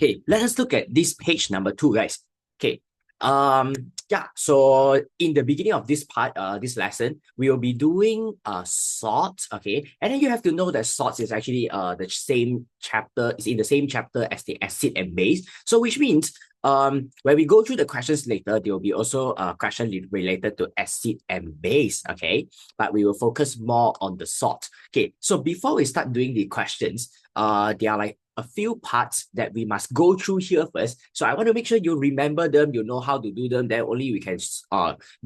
Okay, let us look at this page number 2, guys. Okay. Yeah, so in the beginning of this part, this lesson, we will be doing sorts, okay? And then you have to know that sorts is actually the same chapter, is in the same chapter as the acid and base. So which means when we go through the questions later, there will be also a question related to acid and base, okay? But we will focus more on the sort. Okay, so before we start doing the questions, there are like a few parts that we must go through here first. So I want to make sure you remember them, you know how to do them, then only we can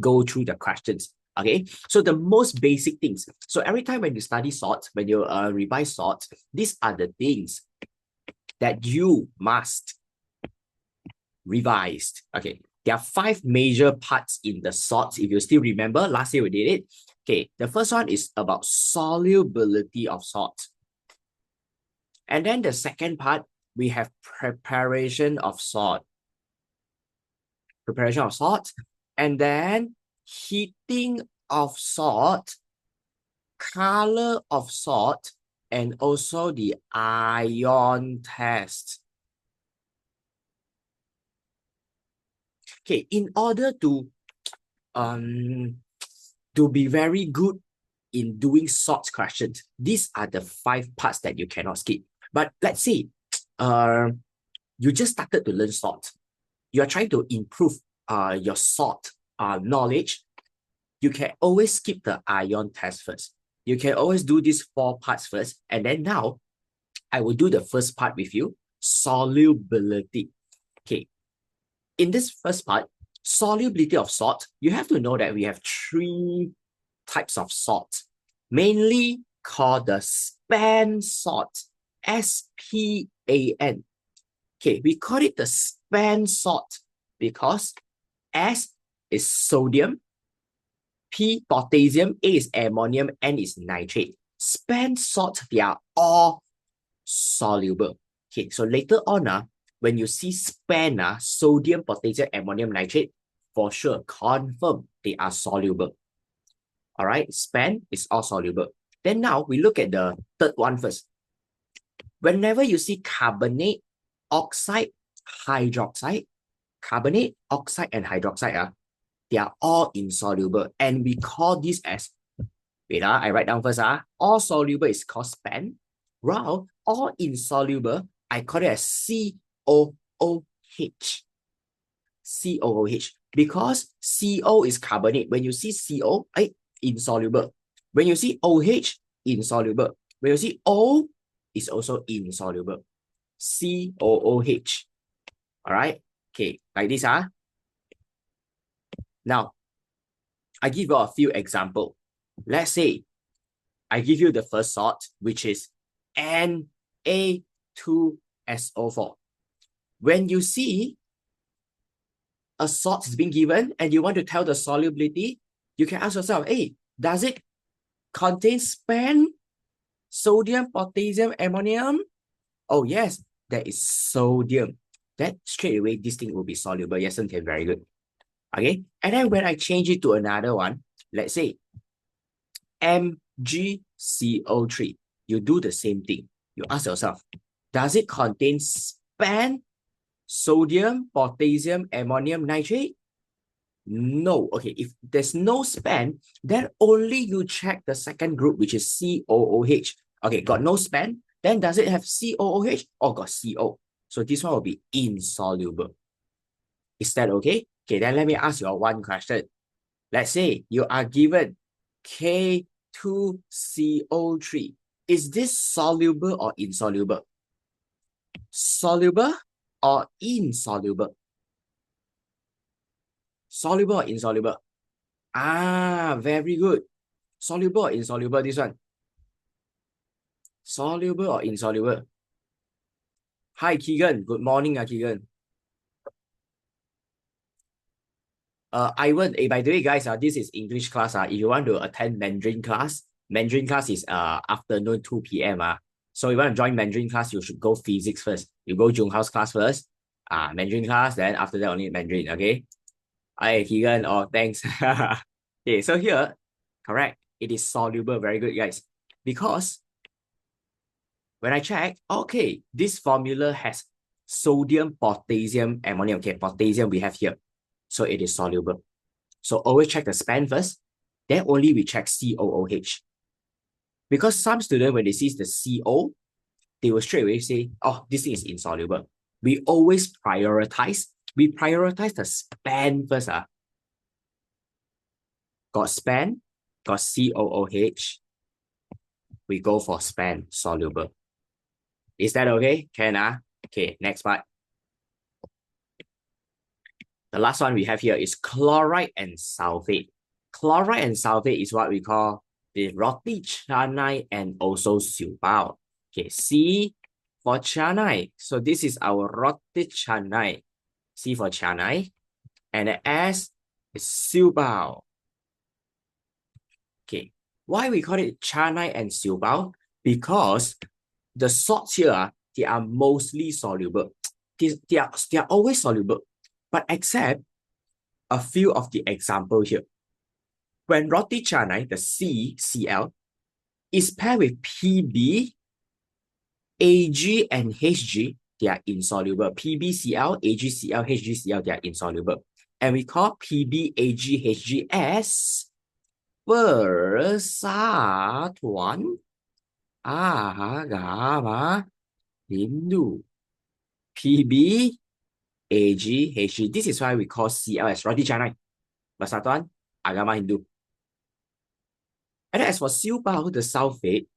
go through the questions. Okay, so the most basic things. So every time when you study sorts, when you revise sorts, these are the things that you must revise. Okay, there are 5 major parts in the sorts. If you still remember, last year we did it. Okay, the first one is about solubility of salts. And then the second part, we have preparation of salt. Preparation of salt. And then heating of salt, color of salt, and also the ion test. Okay, in order to be very good in doing sort questions, these are the 5 parts that you cannot skip. But let's say you just started to learn sort. You are trying to improve your sort knowledge. You can always skip the ion test first. You can always do these 4 parts first. And then now, I will do the first part with you, solubility. Okay. In this first part, solubility of salt, you have to know that we have 3 types of salt, mainly called the span salt, S-P-A-N. Okay, we call it the span salt because S is sodium, P potassium, A is ammonium, N is nitrate. Span salt, they are all soluble. Okay, so later on, when you see span, sodium, potassium, ammonium, nitrate, for sure, confirm they are soluble. All right, span is all soluble. Then now we look at the third one first. Whenever you see carbonate, oxide, hydroxide, carbonate, oxide, and hydroxide, they are all insoluble. And we call this as, wait, I write down first. All soluble is called span. While all insoluble, I call it as COOH. COOH. Because CO is carbonate. When you see CO, insoluble. When you see OH, insoluble. When you see O, it's also insoluble. COOH. All right. Okay, like this. Now, I give you a few examples. Let's say I give you the first salt, which is Na2SO4. When you see a salt is being given and you want to tell the solubility, you can ask yourself, hey, does it contain span, sodium, potassium, ammonium? Oh, yes, that is sodium. That straight away, this thing will be soluble. Yes, okay, very good. Okay, and then when I change it to another one, let's say MgCO3, you do the same thing. You ask yourself, does it contain span, sodium, potassium, ammonium, nitrate? No. Okay, if there's no span, then only you check the second group, which is COOH. Okay, got no span, then does it have COOH or got CO? So this one will be insoluble. Is that okay? Okay, then let me ask you one question. Let's say you are given K2CO3. Is this soluble or insoluble? Soluble or insoluble? Soluble or insoluble? Very good. Soluble or insoluble, this one? Soluble or insoluble? Hi, Keegan. Good morning, Keegan. Ivan, by the way, guys, this is English class. If you want to attend Mandarin class is afternoon 2 p.m. So you want to join Mandarin class, you should go physics first. You go Jung House class first, Mandarin class, then after that only Mandarin, okay? Hi, Keegan. Oh, thanks. Okay, so here, correct, it is soluble. Very good, guys. Because when I check, okay, this formula has sodium, potassium, ammonium. Okay, potassium we have here. So it is soluble. So always check the span first. Then only we check COOH. Because some students, when they see the CO, they will straight away say, oh, this thing is insoluble. We always prioritize. We prioritize the span first. Got span, got COOH. We go for span soluble. Is that okay? Can. Okay, next part. The last one we have here is chloride and sulfate. Chloride and sulfate is what we call the roti canai and also siu bao. Okay, C for canai. So this is our roti canai. C for canai. And the S is siu bao. Okay, why we call it canai and siu bao? Because the salts here, they are mostly soluble. They are always soluble, but except a few of the example here. When roti canai, the CCl, is paired with PB, AG, and HG, they are insoluble. PBCl, AgCl, HgCl, they are insoluble. And we call PB, AG, HG as persatuan agama Hindu. PB, AG, HG. This is why we call Cl as roti canai. Persatuan agama Hindu. And as for siu bao, the sulfate,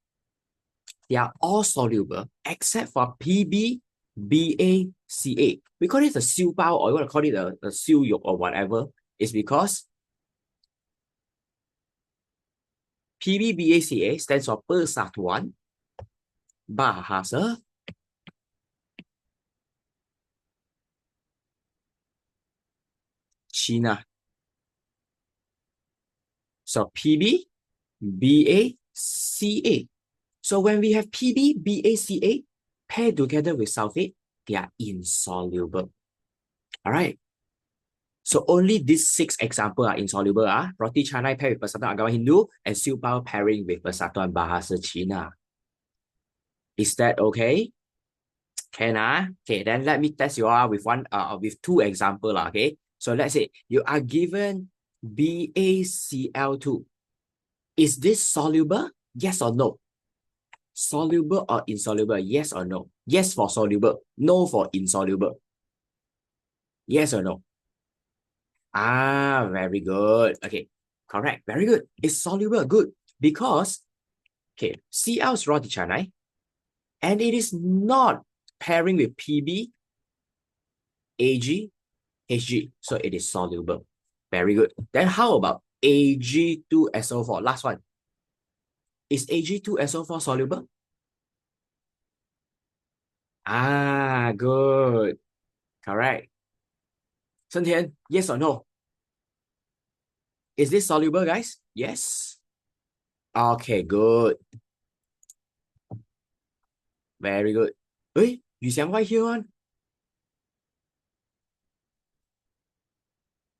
they are all soluble except for PB, BACA. We call it the siu bao, or you want to call it the siu yolk or whatever, is because PBBACA stands for Persatuan Bahasa Cina. So PBBACA. So when we have PBBACA paired together with sulfate, they are insoluble. All right. So only these 6 examples are insoluble. Roti canai paired with Persatuan Agama Hindu and siu bao pairing with Persatuan Bahasa Cina. Is that okay? Can. Okay, then let me test you with with 2 examples. Okay. So let's say you are given BaCl2. Is this soluble? Yes or no? Soluble or insoluble? Yes or no? Yes for soluble, no for insoluble. Yes or no? Very good. Okay, correct. Very good. It's soluble. Good. Because, okay, Cl is roti canai, and it is not pairing with PB, AG, HG. So it is soluble. Very good. Then how about Ag2SO4? Last one. Is Ag2SO4 soluble? Good. Correct. Sun Tian, yes or no? Is this soluble, guys? Yes. Okay, good. Very good. Hey, Yu Xiang, why here on?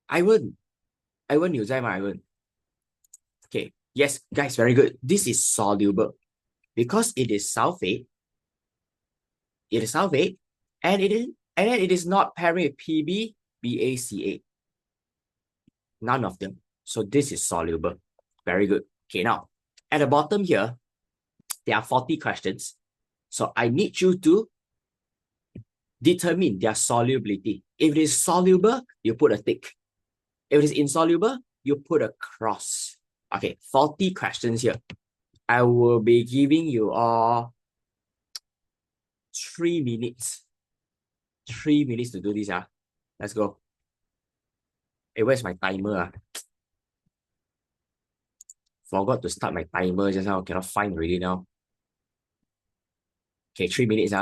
Ivan. Ivan 有在吗 Ivan? Okay. Yes, guys, very good. This is soluble because it is sulfate. It is sulfate, and it is not pairing with PB, BACA. None of them. So this is soluble. Very good. Okay, now at the bottom here, there are 40 questions. So I need you to determine their solubility. If it is soluble, you put a tick. If it is insoluble, you put a cross. Okay, 40 questions here. I will be giving you all 3 minutes. 3 minutes to do this. Let's go. Hey, where's my timer? Forgot to start my timer just now. Cannot find already now. Okay, 3 minutes.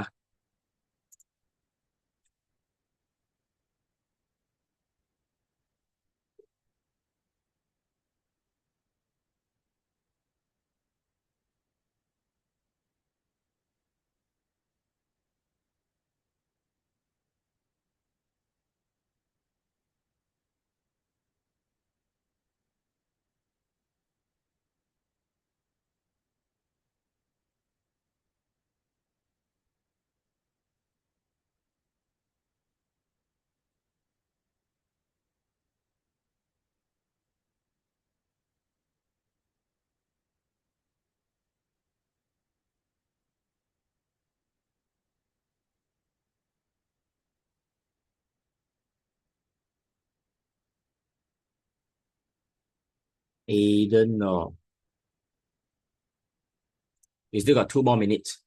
Aiden, no. We still got 2 more minutes.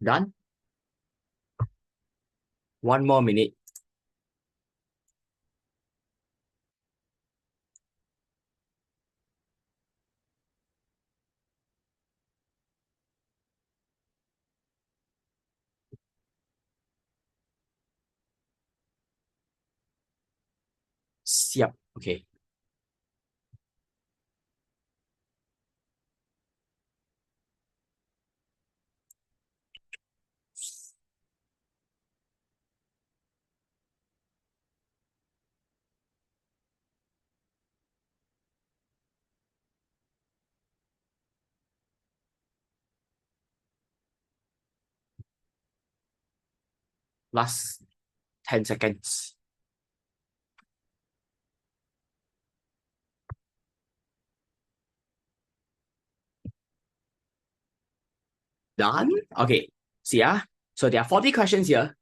Done? 1 more minute. Siap. Okay. Last 10 seconds. Done? Okay. See, so there are 40 questions here.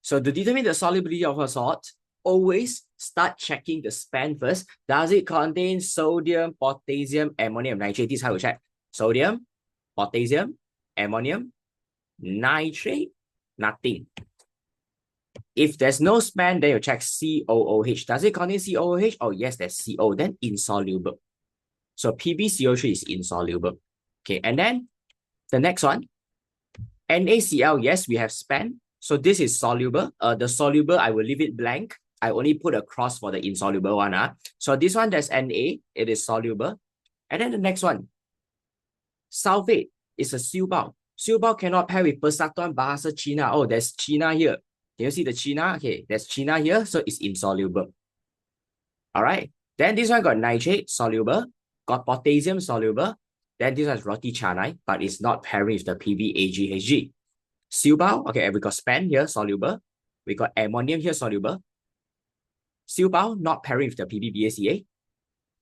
So to determine the solubility of a salt, always start checking the span first. Does it contain sodium, potassium, ammonium, nitrate? This is how we check. Sodium, potassium, ammonium, nitrate, nothing. If there's no span, then you check COOH. Does it contain COOH? Oh, yes, there's CO. Then insoluble. So PbCO3 is insoluble. Okay, and then the next one, NaCl, yes, we have span. So this is soluble. The soluble, I will leave it blank. I only put a cross for the insoluble one. So this one, there's Na, it is soluble. And then the next one, sulfate is a silbal. Silbal cannot pair with persatuan bahasa Cina. Oh, there's Cina here. Can you see the Cina? Okay, there's Cina here, so it's insoluble. All right. Then this one got nitrate, soluble. Got potassium, soluble. Then this one is roti canai, but it's not pairing with the PbAgHg. Silbal, okay, we got span here, soluble. We got ammonium here, soluble. Silbal, not pairing with the PbBaCa.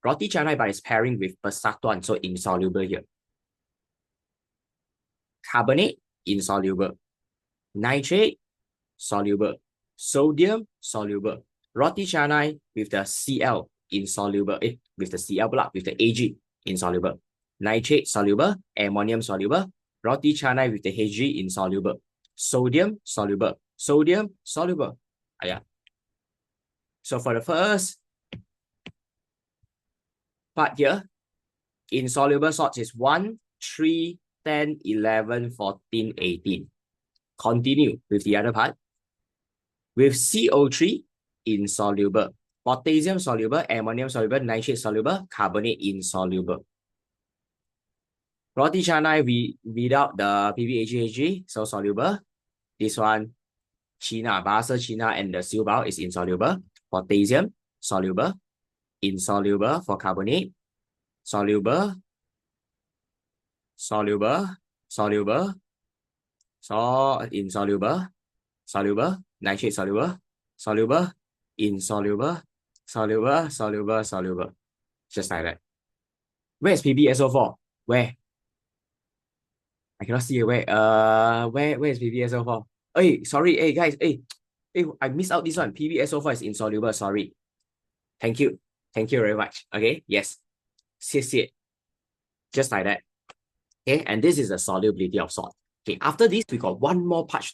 Roti canai, but it's pairing with persatuan, so insoluble here. Carbonate, insoluble. Nitrate, soluble. Sodium, soluble. Roti canai with the Cl, insoluble. With the Cl block, with the Ag, insoluble. Nitrate, soluble. Ammonium, soluble. Roti canai with the Hg, insoluble. Sodium, soluble. Sodium, soluble. Yeah. So for the first part here, insoluble salts is 1, 3, 10, 11, 14, 18. Continue with the other part. With CO3, insoluble. Potassium soluble, ammonium soluble, nitrate soluble, carbonate insoluble. Roti canai without the PbAgHg, so soluble. This one, Cina, bahasa Cina and the silbal is insoluble. Potassium, soluble. Insoluble for carbonate. Soluble. Soluble. Soluble. Insoluble. Soluble. Nitrate soluble. Soluble. Insoluble. Soluble. Soluble. Soluble. Just like that. Where is PbSO4? Where? I cannot see where. Where is PbSO4? Hey, sorry. Hey, guys. Hey, I missed out this one. PbSO4 is insoluble. Sorry. Thank you. Thank you very much. Okay. Yes. 谢谢. Just like that. Okay. And this is the solubility of salt. Okay. After this, we got one more part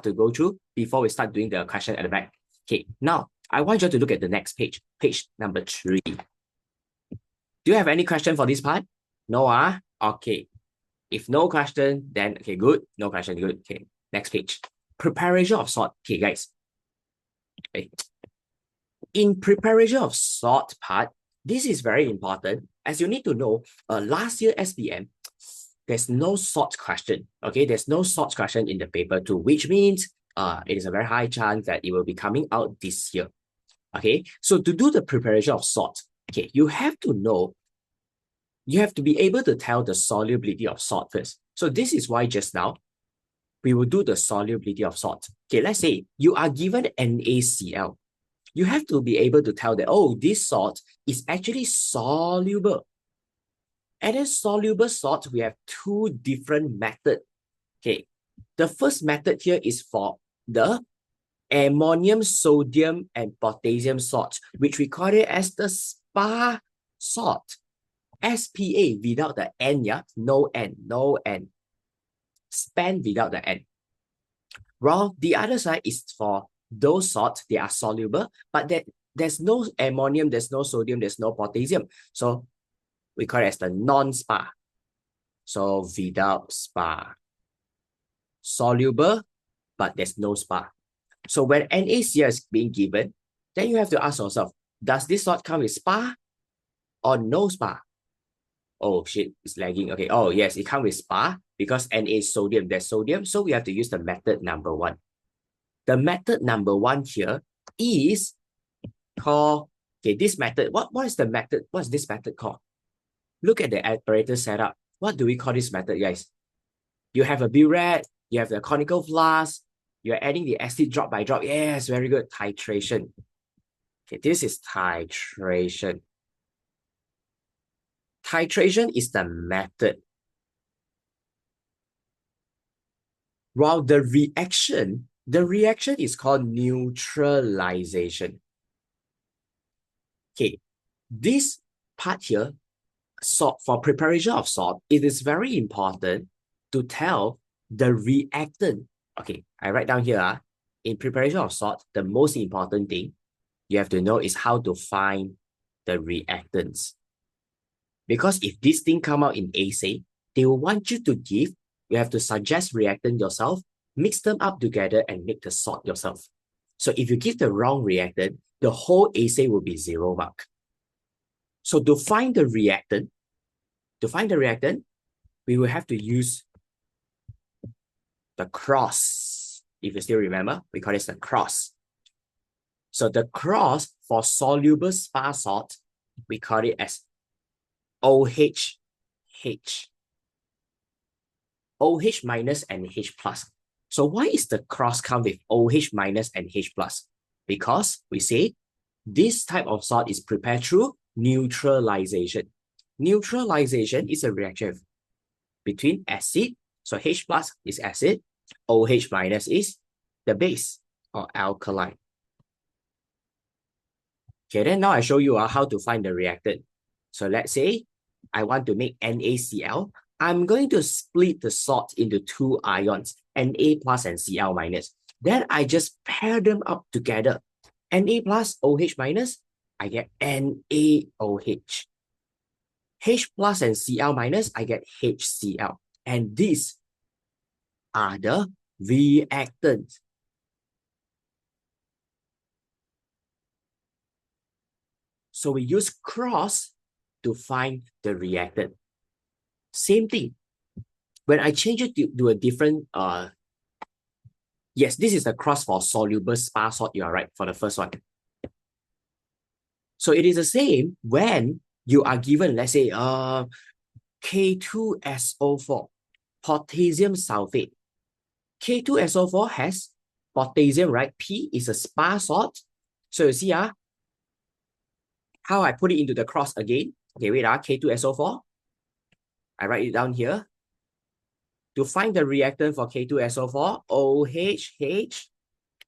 to go through before we start doing the question at the back. Okay. Now, I want you to look at the next page. Page number 3. Do you have any question for this part? No, Okay. If no question, then okay, good. No question, good. Okay. Next page. preparation of salt. Okay, guys. Okay. In preparation of salt part, this is very important as you need to know last year SPM, there's no salt question. Okay, there's no salt question in the paper too, which means it is a very high chance that it will be coming out this year. Okay, so to do the preparation of salt, okay, you have to know, you have to be able to tell the solubility of salt first. So this is why just now we will do the solubility of salt. Okay, let's say you are given NaCl. You have to be able to tell that, oh, this salt is actually soluble. And then soluble salt, we have two different methods. Okay, the first method here is for the ammonium, sodium, and potassium salt, which we call it as the SPA salt. SPA without the N, yeah? No N, no N. Span without the N. While the other side is for those salts, they are soluble, but there's no ammonium, there's no sodium, there's no potassium. So we call it as the non-SPA. So without SPA. Soluble, but there's no SPA. So when NaCl is being given, then you have to ask yourself, does this salt come with SPA or no SPA? Oh shit, it's lagging. Okay. Oh yes, it comes with SPA because Na is sodium, there's sodium. So we have to use the method number one. The method number one here is called, okay, this method, what is the method? What's this method called? Look at the apparatus setup. What do we call this method, guys? You have a burette, you have the conical flask, you're adding the acid drop by drop. Yes, very good. Titration. Okay, this is titration. Titration is the method. While the reaction is called neutralization. Okay, this part here, salt, for preparation of salt, it is very important to tell the reactant. Okay, I write down here, in preparation of salt, the most important thing you have to know is how to find the reactants. Because if this thing come out in assay, they will want you to give, you have to suggest reactant yourself, mix them up together and make the salt yourself. So if you give the wrong reactant, the whole assay will be 0 mark. So to find the reactant, we will have to use the cross. If you still remember, we call this the cross. So the cross for soluble SPA salt, we call it as OH, OH minus and H plus. So why is the cross come with OH minus and H plus? Because we say this type of salt is prepared through neutralization. Neutralization is a reaction between acid, so H plus is acid, OH minus is the base or alkaline. Okay, then now I show you how to find the reactant. So let's say I want to make NaCl. I'm going to split the salt into two ions, Na plus and Cl minus. Then I just pair them up together. Na plus OH minus, I get NaOH. H plus and Cl minus, I get HCl. And these are the reactants. So we use cross to find the reactant. Same thing. When I change it to a different, yes, this is the cross for soluble SPA salt. You are right for the first one. So it is the same when you are given, let's say, K2SO4, potassium sulfate. K2SO4 has potassium, right? P is a SPA salt. So you see, how I put it into the cross again. Okay, wait, K2SO4. I write it down here. To find the reactant for K2SO4, OH,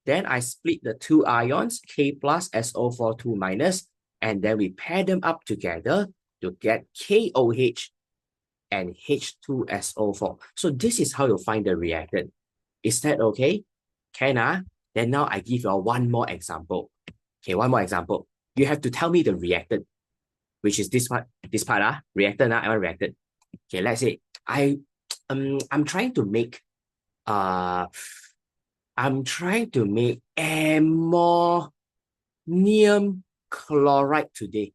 then I split the two ions, K plus SO4 2 minus, and then we pair them up together to get KOH and H2SO4. So this is how you find the reactant. Is that okay? Can Then now I give you one more example. Okay, one more example. You have to tell me the reactant, which is this part, reactant, I want reactant. Okay, let's say I'm trying to make I'm trying to make ammonium chloride today.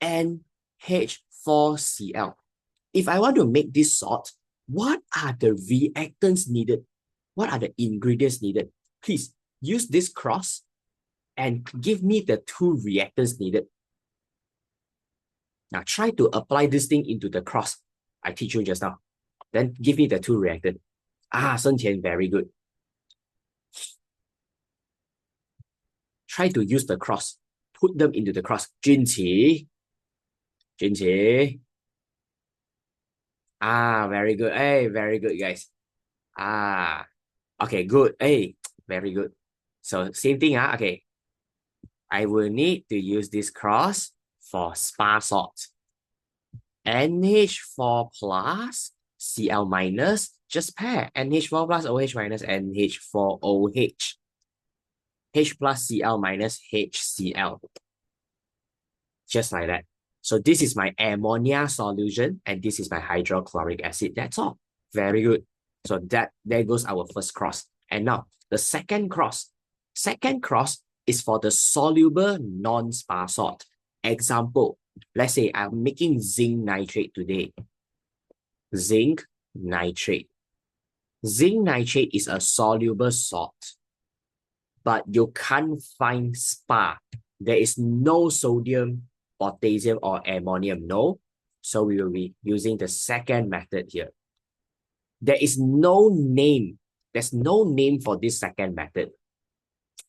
NH4Cl. If I want to make this salt, what are the reactants needed? What are the ingredients needed? Please use this cross and give me the two reactants needed. Now try to apply this thing into the cross I teach you just now. Then give me the two reactants. Sun Qian, very good. Try to use the cross. Put them into the cross. Junqi. Very good. Hey, very good, guys. Okay, good. Hey, very good. So same thing. Okay. I will need to use this cross for spa salt. NH4 plus Cl minus, just pair NH4 plus OH minus NH4OH. H plus Cl minus HCl. Just like that. So this is my ammonia solution and this is my hydrochloric acid. That's all. Very good. So there goes our first cross. And now the second cross. Second cross is for the soluble non-spa salt. Example, let's say I'm making zinc nitrate today. Zinc nitrate. Zinc nitrate is a soluble salt, but you can't find spa. There is no sodium, potassium, or ammonium, no. So we will be using the second method here. There is no name. There's no name for this second method.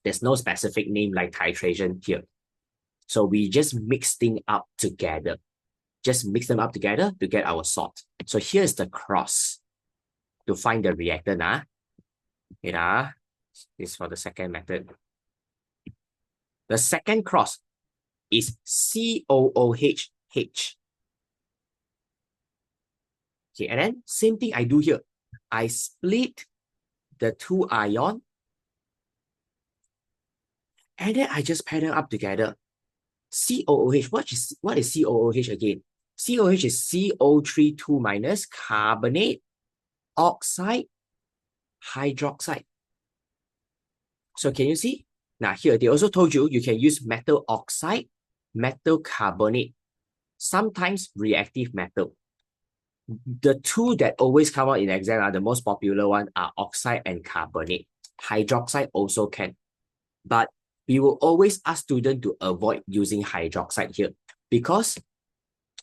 There's no specific name like titration here. So we just mix things up together. Just mix them up together to get our salt. So here's the cross to find the reactant. This is for the second method. The second cross is COOH. Okay, and then same thing I do here. I split the two ions and then I just pair them up together. COOH, what is COOH again? COOH is CO3 2 minus carbonate, oxide, hydroxide. So can you see? Now here, they also told you can use metal oxide, metal carbonate, sometimes reactive metal. The two that always come out in exam are the most popular one are oxide and carbonate. Hydroxide also can. But we will always ask students to avoid using hydroxide here because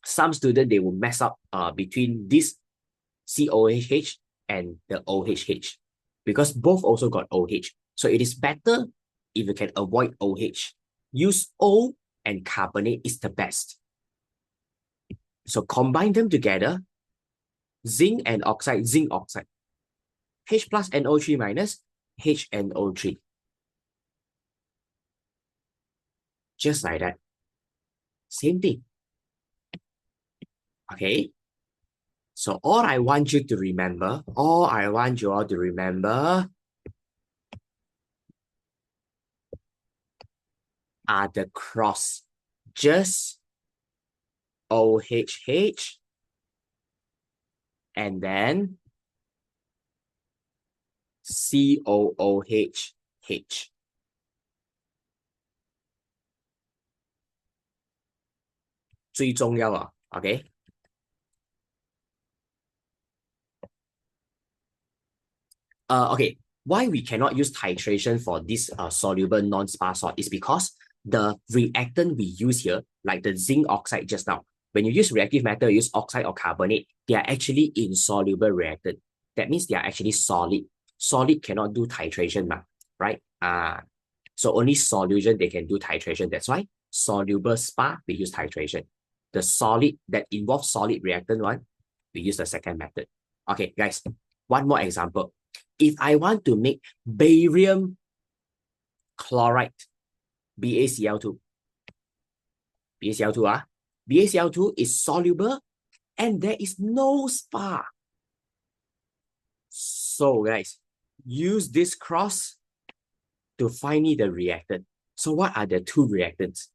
some students, they will mess up between this COOH and the OHH because both also got OH. So it is better if you can avoid OH. Use O and carbonate is the best. So combine them together, zinc and oxide, zinc oxide. H plus NO3 minus HNO3. Just like that. Same thing. Okay. So all I want you to remember, are the cross. Just OHH and then COOH. 最重要啊 okay? Okay, why we cannot use titration for this soluble non-spa salt is because the reactant we use here, like the zinc oxide just now, when you use reactive metal, you use oxide or carbonate, they are actually insoluble reactant. That means they are actually solid. Solid cannot do titration, right? So only solution they can do titration. That's why soluble spa, we use titration. The solid that involves solid reactant one, we use the second method. Okay, guys, one more example. If I want to make barium chloride, BaCl2, BaCl2 is soluble and there is no spa. So guys, use this cross to find me the reactant. So what are the two reactants?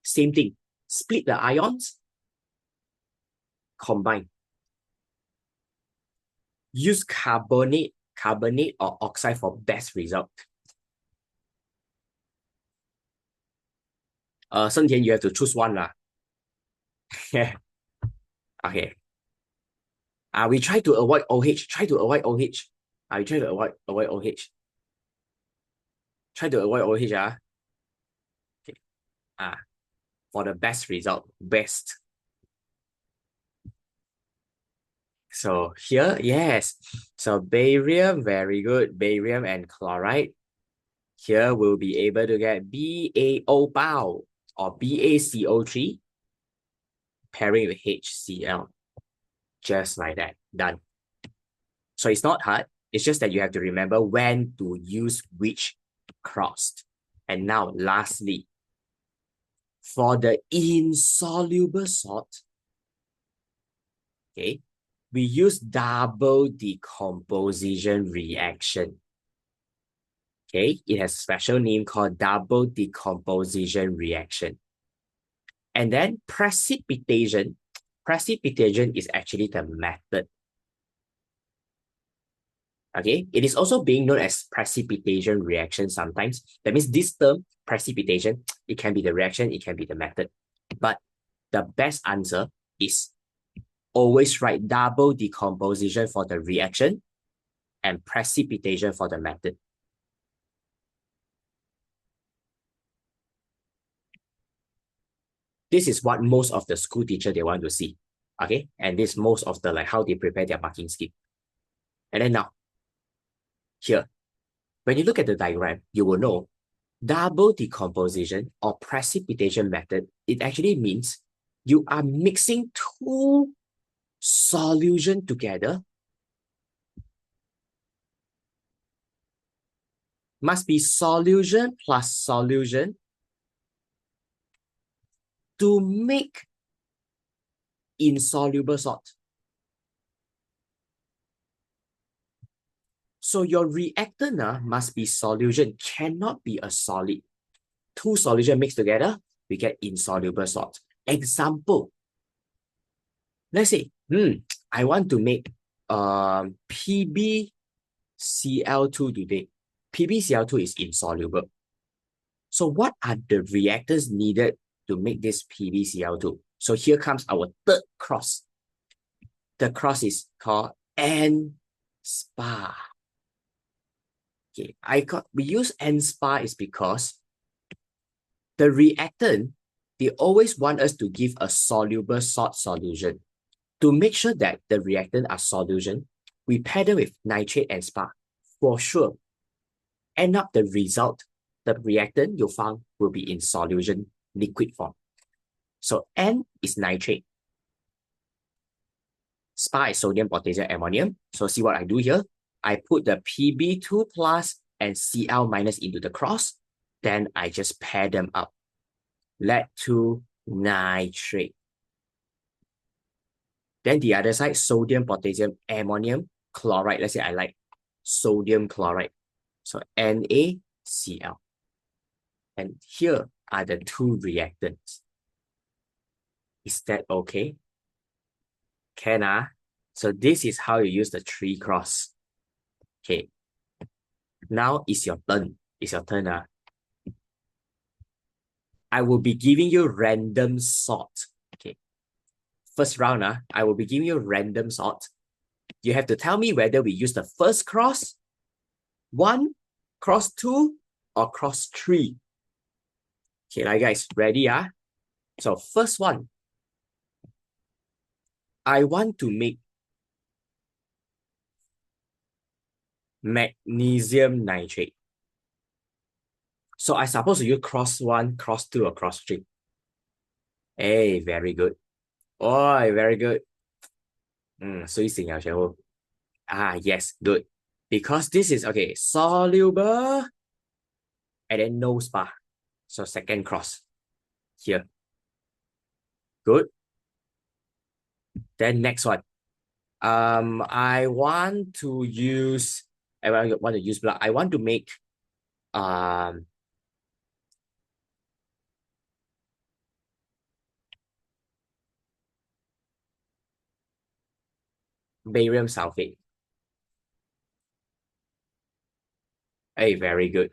Same thing. Split the ions, combine. Use carbonate carbonate or oxide for best result? Shen Tian, you have to choose one lah. Okay. We try to avoid OH. Try to avoid OH. We try to avoid OH. Try to avoid OH. Okay. For the best result. Best. So here, yes. So barium, very good. Barium and chloride. Here we'll be able to get BaO bao or BaCO3 pairing with HCl. Just like that. Done. So it's not hard. It's just that you have to remember when to use which cross. And now, lastly, for the insoluble salt, okay, we use double decomposition reaction. Okay, it has a special name called double decomposition reaction. And then precipitation. Precipitation is actually the method. Okay, it is also being known as precipitation reaction sometimes. That means this term, precipitation, it can be the reaction, it can be the method. But the best answer is always write double decomposition for the reaction and precipitation for the method. This is what most of the school teacher they want to see. Okay, and this most of the like how they prepare their marking scheme. And then now, here, when you look at the diagram, you will know double decomposition or precipitation method, it actually means you are mixing two solutions together. Must be solution plus solution to make insoluble salt. So your reactant must be solution, cannot be a solid. Two solutions mixed together, we get insoluble salt. Example, let's say, I want to make PbCl2 today. PbCl2 is insoluble. So what are the reactants needed to make this PbCl2? So here comes our third cross. The cross is called N-SPA. Okay, we use N-SPA is because the reactant, they always want us to give a soluble salt solution. To make sure that the reactant are solution, we pair them with nitrate and SPA. For sure, end up the result, the reactant you found will be in solution liquid form. So N is nitrate. SPA is sodium, potassium, ammonium. So see what I do here. I put the Pb2 plus and Cl minus into the cross. Then I just pair them up. Lead to nitrate. Then the other side, sodium, potassium, ammonium, chloride. Let's say I like sodium chloride. So NaCl. And here are the two reactants. Is that okay? Can. So this is how you use the three cross. Okay. Now it's your turn. It's your turn. I will be giving you random salt. Okay. First round, I will be giving you random salt. You have to tell me whether we use the first cross, 1, cross 2, or cross 3. Okay, like guys, ready? So first one, I want to make magnesium nitrate. So I suppose to use cross 1, cross 2, or cross 3. Hey, very good. Oh, very good. Yes, good. Because this is, okay, soluble, and then no SPA. So second cross here. Good. Then next one. I want to use blood. I want to make barium sulfate. Hey, very good.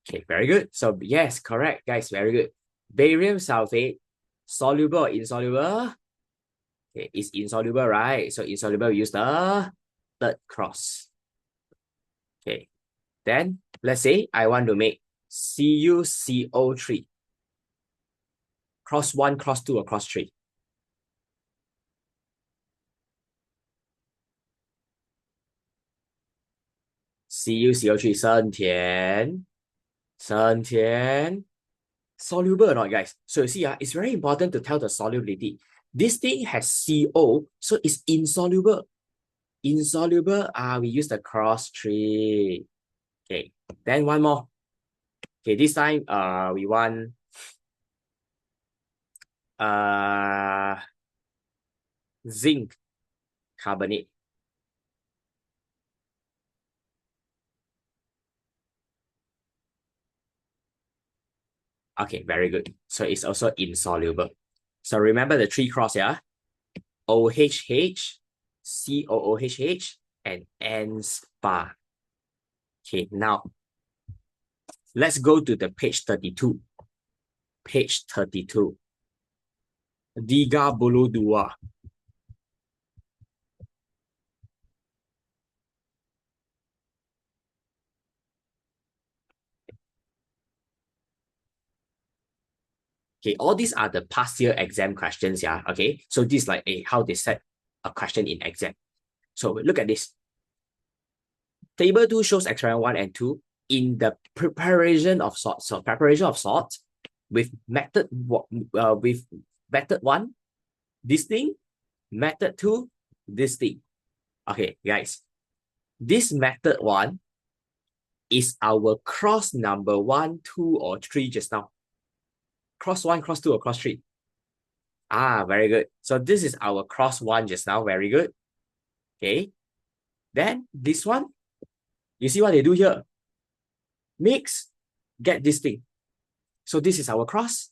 Okay, very good. So yes, correct, guys. Very good. Barium sulfate, soluble or insoluble? Okay, it's insoluble, right? So insoluble, we use the third cross. Okay, then let's say I want to make CuCO3. Cross 1, cross 2, or cross 3? CuCO3, 升甜. Soluble or not, guys? So you see, it's very important to tell the solubility. This thing has CO, so it's insoluble. Insoluble, we use the cross 3. Okay, then one more. Okay, this time, we want zinc carbonate. Okay, very good. So it's also insoluble. So remember the 3 cross, yeah? OHH, COOHH, and N spa. Okay, now let's go to the page 32. Page 32. Diga bulu dua. Okay, all these are the past year exam questions, yeah. Okay, so this is like how they set a question in exam. So look at this. Table 2 shows experiment 1 and 2 in the preparation of salt. So preparation of salt with method 1, this thing, method 2, this thing. Okay, guys, this method 1 is our cross number 1, 2, or 3 just now. Cross 1, cross 2, or cross 3? Very good. So this is our cross 1 just now. Very good. Okay. Then this one, you see what they do here? Mix, get this thing. So this is our cross.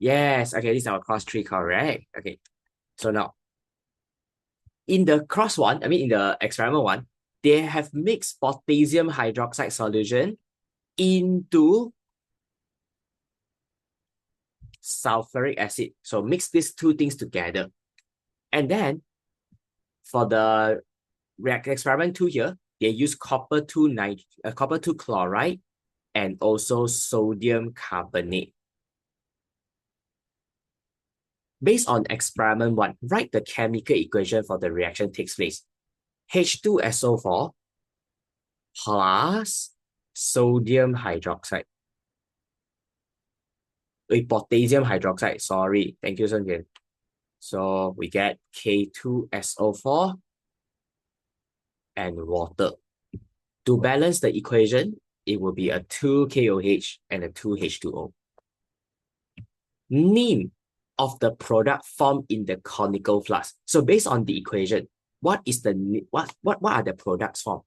Yes. Okay, this is our cross 3, correct. Okay. So now, in the cross 1, I mean in the experiment 1, they have mixed potassium hydroxide solution into sulfuric acid. So mix these 2 things together. And then for the experiment 2 here, they use copper 2 chloride and also sodium carbonate. Based on experiment 1, write the chemical equation for the reaction takes place. H2SO4 plus sodium hydroxide. Potassium hydroxide, sorry. Thank you, Sun Jian. So we get K2SO4 and water. To balance the equation, it will be a 2KOH and a 2H2O. Name of the product formed in the conical flask. So based on the equation, what are the products formed?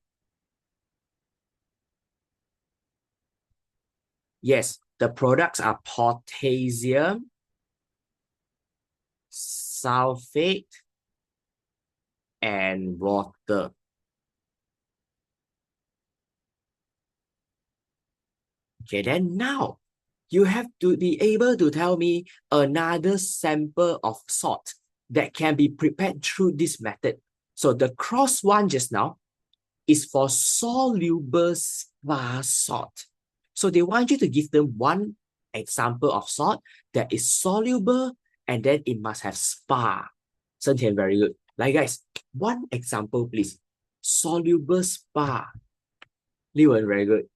Yes, the products are potassium sulfate and water. Okay, then now you have to be able to tell me another sample of salt that can be prepared through this method. So the cross 1 just now is for soluble spa salt. So they want you to give them one example of salt that is soluble and then it must have spa. Sentian, very good. Like guys, one example please. Soluble spa. Liwen, very good.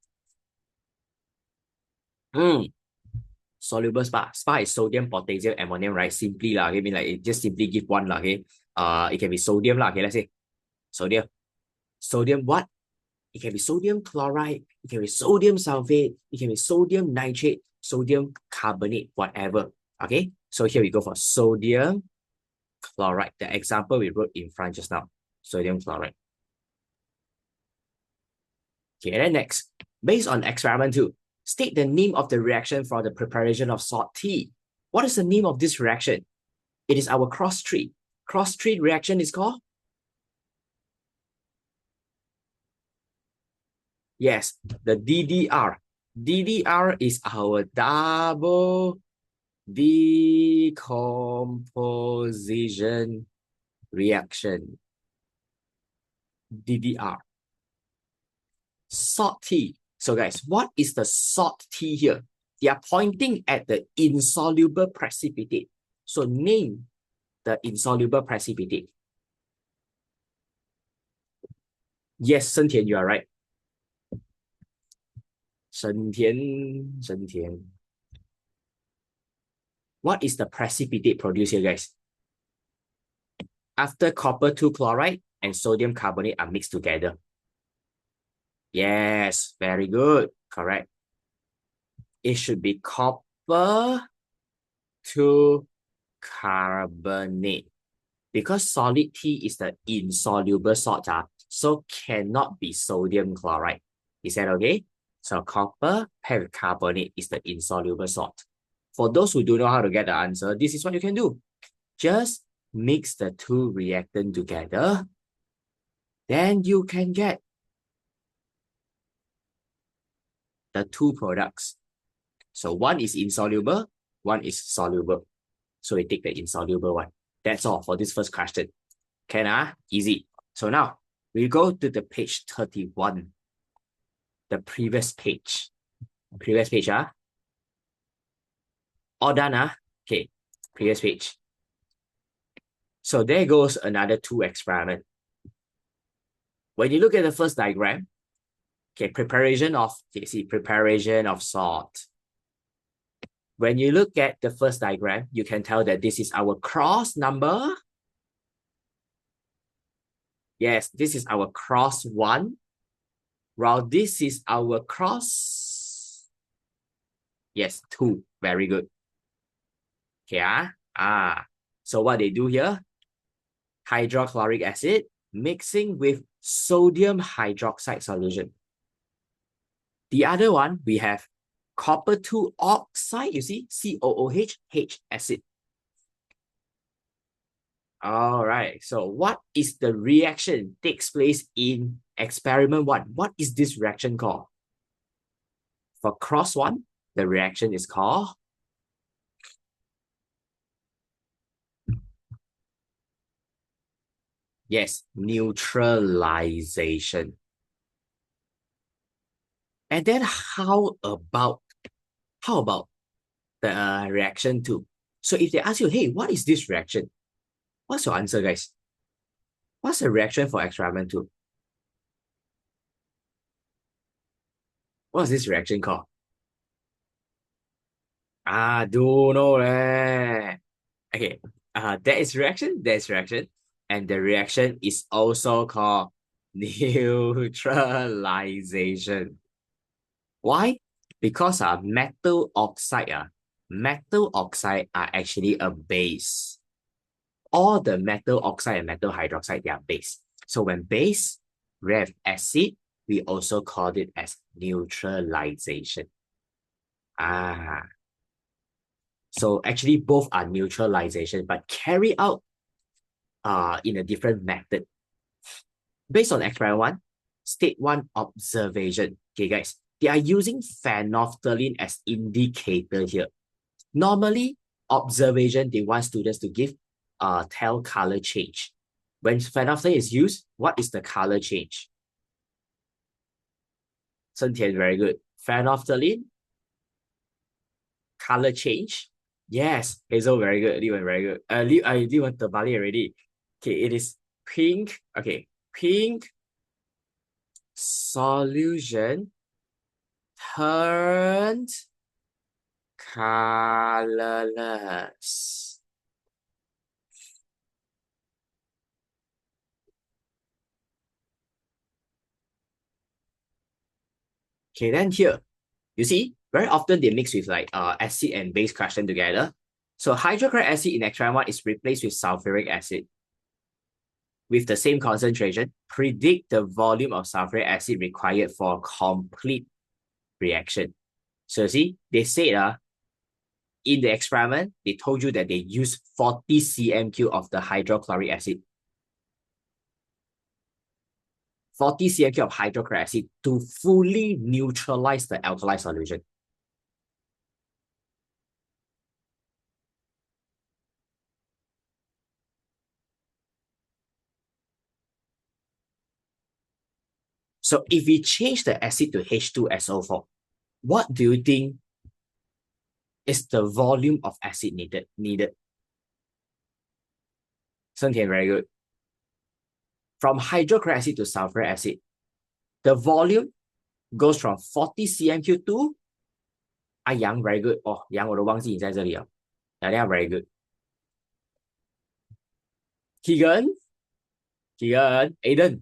Soluble spa. Spa is sodium, potassium, ammonium, right? Simply lah. Okay, I mean like it just simply give one lah. Okay. It can be sodium lah. Okay, let's say sodium. Sodium what? It can be sodium chloride. It can be sodium sulfate. It can be sodium nitrate, sodium carbonate, whatever. Okay. So here we go for sodium chloride. The example we wrote in front just now. Sodium chloride. Okay, and then next, based on experiment 2, state the name of the reaction for the preparation of salt tea. What is the name of this reaction? It is our cross 3. Cross 3 reaction is called Yes, the DDR. DDR is our double decomposition reaction. DDR. Salt T. So guys, what is the salt T here? They are pointing at the insoluble precipitate. So name the insoluble precipitate. Yes, Shen Tian, you are right. Shen Tian, Shen Tian. What is the precipitate produced here, guys? After copper 2 chloride and sodium carbonate are mixed together. Yes, very good. Correct. It should be copper 2 carbonate. Because solid T is the insoluble salt, so cannot be sodium chloride. Is that okay? So copper percarbonate is the insoluble salt. For those who don't know how to get the answer, this is what you can do. Just mix the two reactants together. Then you can get the two products. So one is insoluble, one is soluble. So we take the insoluble one. That's all for this first question. Can easy. So now we go to the page 31. The previous page. Previous page, all done, Okay, previous page. So there goes another two experiment. When you look at the first diagram, okay, preparation of salt. When you look at the first diagram, you can tell that this is our cross number. Yes, this is our cross 1, while this is our cross, yes, 2. Very good. Okay, so what they do here, hydrochloric acid mixing with sodium hydroxide solution. The other one, we have copper 2 oxide, you see, COOH, H acid. All right, so what is the reaction takes place in experiment 1? What is this reaction called? For cross 1, the reaction is called yes, neutralization. And then how about the reaction 2? So if they ask you, hey, what is this reaction? What's your answer, guys? What's the reaction for experiment 2? What's this reaction called? Don't know leh. Okay, there is reaction, and the reaction is also called neutralization. Why? Because metal oxide are actually a base. All the metal oxide and metal hydroxide, they are base. So when base react acid, we also call it as neutralization. So actually both are neutralization, but carry out in a different method. Based on experiment 1, state 1 observation. Okay, guys, they are using phenolphthalein as indicator here. Normally, observation, they want students to give tell color change. When phenolphthalein is used, what is the color change? Shen Tian, very good. Phenolphthalein, color change. Yes, Hazel, very good. Li Wen, very good. Li Wen terbalik already. Okay, it is pink. Okay, pink solution turned colorless. Okay, then here, you see, very often they mix with like acid and base question together. So hydrochloric acid in experiment 1 is replaced with sulfuric acid. With the same concentration, predict the volume of sulfuric acid required for a complete reaction. So see, they said in the experiment, they told you that they used 40 cm³ of the hydrochloric acid. 40 cm³ of hydrochloric acid to fully neutralize the alkali solution. So if we change the acid to H2SO4, what do you think is the volume of acid needed? Sengtian, very good. From hydrochloric acid to sulfuric acid, the volume goes from 40 cm³ to Yang, very good. Oh, Yang 我都忘记你在这里了。Yeah, very good. Keegan, Aiden.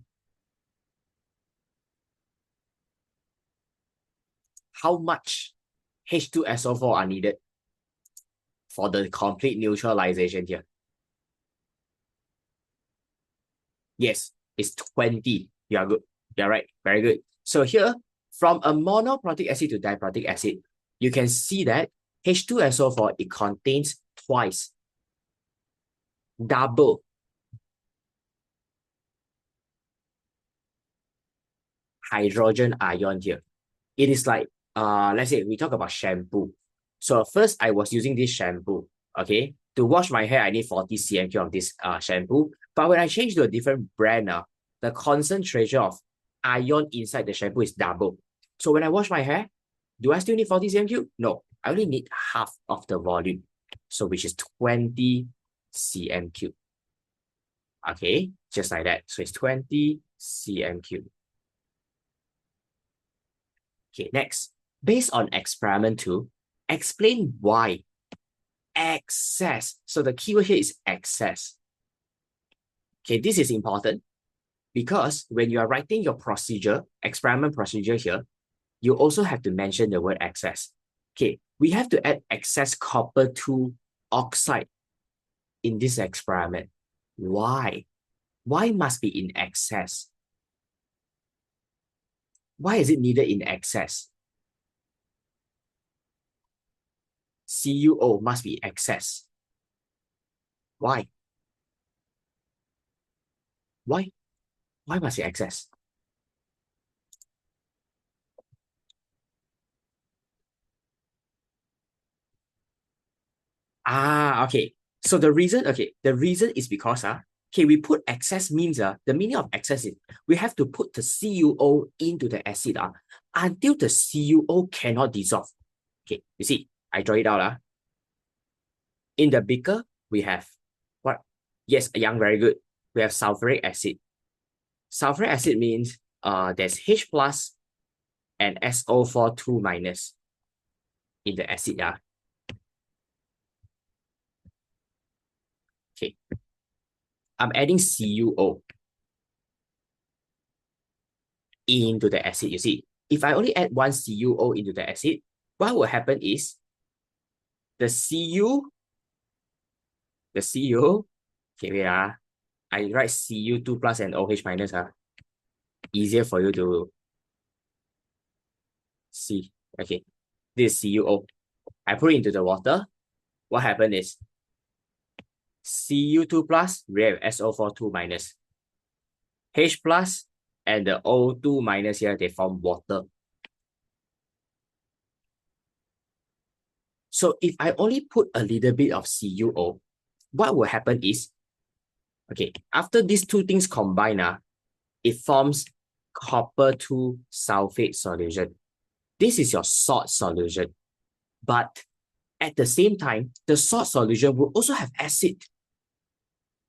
How much H2SO4 are needed for the complete neutralization here? Yes, it's 20. You are good. You're right. Very good. So here, from a monoprotic acid to diprotic acid, you can see that H2SO4, it contains twice, double hydrogen ion here. It is like, let's say we talk about shampoo. So first I was using this shampoo, okay? To wash my hair, I need 40 cm³ of this shampoo. But when I change to a different brand, the concentration of ion inside the shampoo is double. So when I wash my hair, do I still need 40 cm³? No, I only need half of the volume. So which is 20 cm³. Okay, just like that. So it's 20 cm³. Okay, next. Based on experiment 2, explain why excess. So the keyword here is excess. Okay, this is important because when you are writing your procedure, experiment procedure here, you also have to mention the word excess. Okay, we have to add excess copper 2 oxide in this experiment. Why? Why must be in excess? Why is it needed in excess? CuO must be excess. Why? Why? Why must it excess? Okay. So the reason is because okay, we put excess means the meaning of excess is we have to put the CuO into the acid until the CuO cannot dissolve. Okay, you see, I draw it out. In the beaker, we have what? Yes, Yang, very good. We have sulfuric acid. Sulfuric acid means there's H plus and SO4 2 minus in the acid. Okay. I'm adding CuO into the acid. You see, if I only add one CuO into the acid, what will happen is the Cu, okay, wait, I write Cu2 plus and OH minus. Easier for you to see. Okay, this is CuO. I put it into the water. What happened is Cu2 plus, we have SO4 2 minus. H plus and the O2 minus here, they form water. So if I only put a little bit of CuO, what will happen is, okay, after these two things combine, it forms copper 2 sulfate solution. This is your salt solution. But at the same time, the salt solution will also have acid.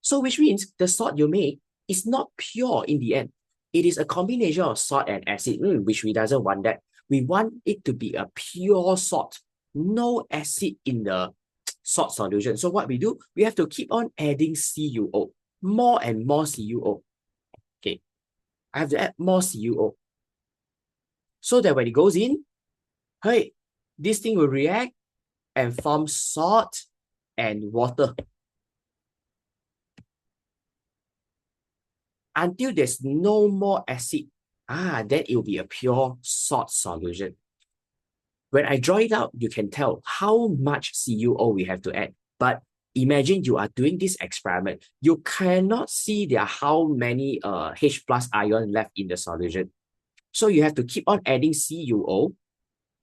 So which means the salt you make is not pure in the end. It is a combination of salt and acid, which we doesn't want that. We want it to be a pure salt, no acid in the salt solution. So what we do, we have to keep on adding CuO, more and more CuO. Okay, I have to add more CuO. So that when it goes in, hey, this thing will react and form salt and water. Until there's no more acid, then it will be a pure salt solution. When I draw it out, you can tell how much CuO we have to add. But imagine you are doing this experiment. You cannot see there are how many H plus ion left in the solution. So you have to keep on adding CuO.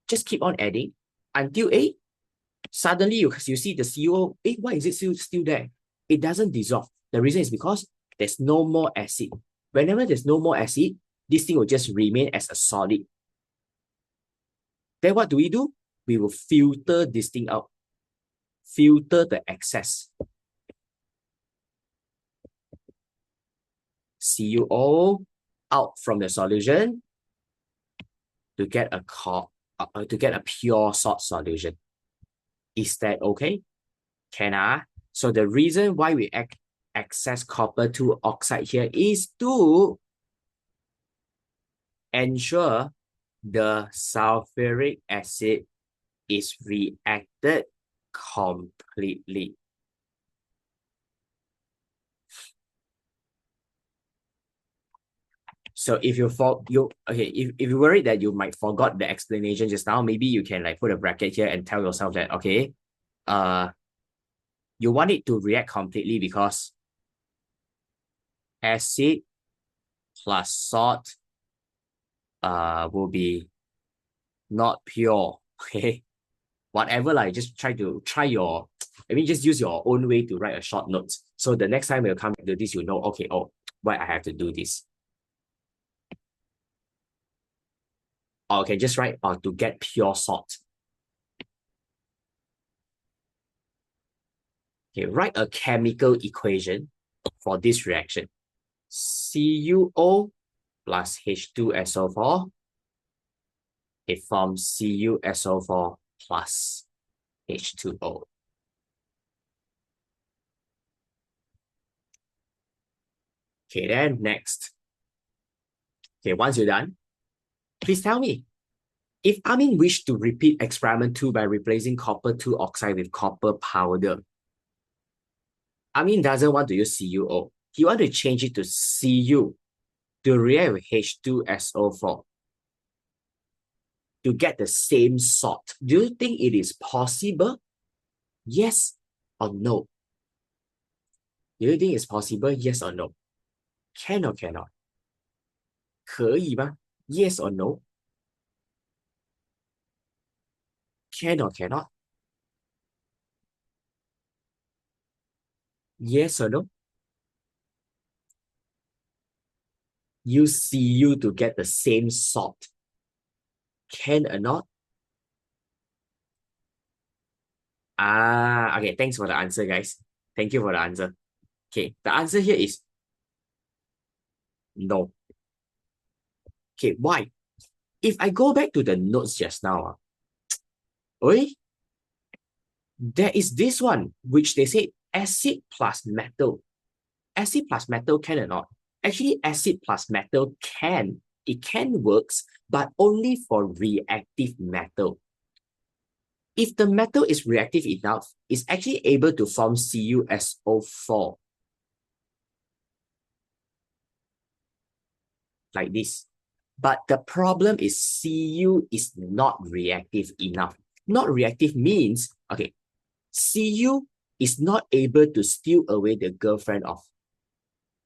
Just keep on adding until suddenly you see the CuO. Why is it still there? It doesn't dissolve. The reason is because there's no more acid. Whenever there's no more acid, this thing will just remain as a solid. Then what do? We will filter this thing out. Filter the excess. CuO out from the solution to get a pure salt solution. Is that okay? So the reason why we access copper 2 oxide here is to ensure the sulfuric acid is reacted completely. So if you if you worry that you might forgot the explanation just now, maybe you can like put a bracket here and tell yourself that okay, you want it to react completely because acid plus salt will be not pure. Okay, whatever, like just try your, just use your own way to write a short note. So the next time we'll come back to this, you know, okay, oh, why I have to do this. Or okay, just write to get pure salt. Okay, write a chemical equation for this reaction. CuO plus H2SO4, it forms CuSO4 plus H2O. Okay, then next. Okay, once you're done, please tell me, if Amin wished to repeat experiment 2 by replacing copper 2 oxide with copper powder, Amin doesn't want to use CuO. He wants to change it to Cu to react with H2SO4 to get the same salt. Do you think it is possible? Yes or no? Do you think it's possible? Yes or no? Can or cannot? 可以吗? Yes or no? Can or cannot? Yes or no? Use Cu to get the same salt. Can or not? Okay, thanks for the answer, guys. Thank you for the answer. Okay, the answer here is no. Okay, why? If I go back to the notes just now, there is this one, which they say acid plus metal. Acid plus metal can or not? Actually, acid plus metal it can works, but only for reactive metal. If the metal is reactive enough, it's actually able to form CuSO4. Like this. But the problem is Cu is not reactive enough. Not reactive means, okay, Cu is not able to steal away the girlfriend of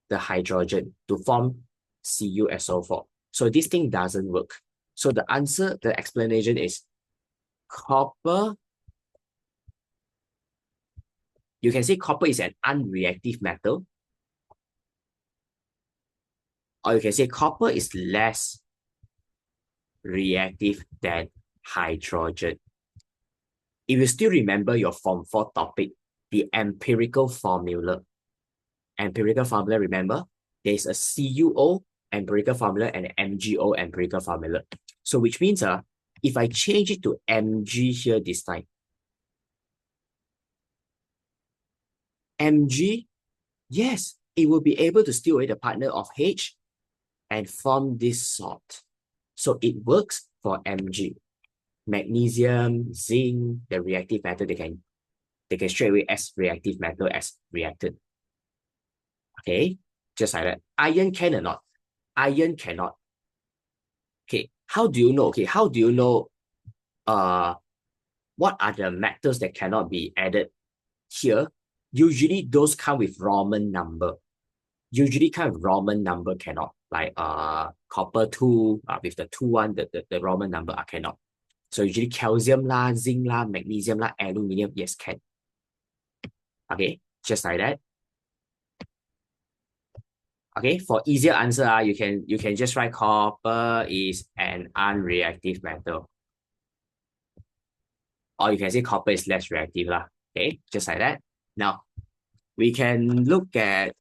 the hydrogen to form CuSO4. So this thing doesn't work. So the answer, the explanation is copper. You can say copper is an unreactive metal. Or you can say copper is less reactive than hydrogen. If you still remember your Form 4 topic, the empirical formula. Empirical formula, remember? There's a CuO empirical formula and an MgO empirical formula. So which means if I change it to Mg here this time, Mg, yes, it will be able to steal away the partner of H and form this salt. So it works for Mg. Magnesium, zinc, the reactive metal, they can straight away as reactive metal as reactant. Okay, just like that. Iron can or not? Iron cannot. Okay, how do you know? Okay, how do you know what are the metals that cannot be added here? Usually those come with Roman number. Usually kind of Roman number cannot. Like copper 2 with the 2 1, the Roman number cannot. So usually calcium la, zinc la, magnesium la, aluminium, yes, can. Okay, just like that. Okay, for easier answer, you can just write copper is an unreactive metal. Or you can say copper is less reactive lah. Okay, just like that. Now, we can look at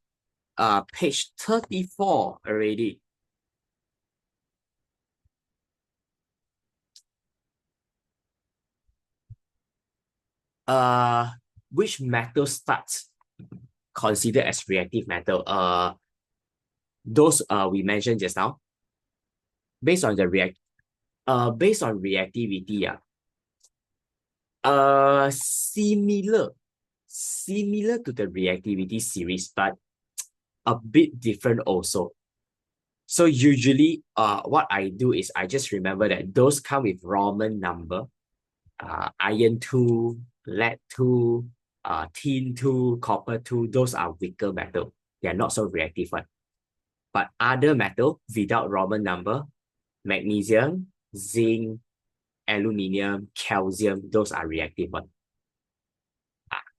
page 34 already. Which metal starts considered as reactive metal? Those we mentioned just now. Based on based on reactivity, similar to the reactivity series, but a bit different also. So usually, what I do is I just remember that those come with Roman number, iron 2, lead 2, tin 2, copper 2, those are weaker metal. They are not so reactive one. But other metal without Roman number, magnesium, zinc, aluminium, calcium, those are reactive one.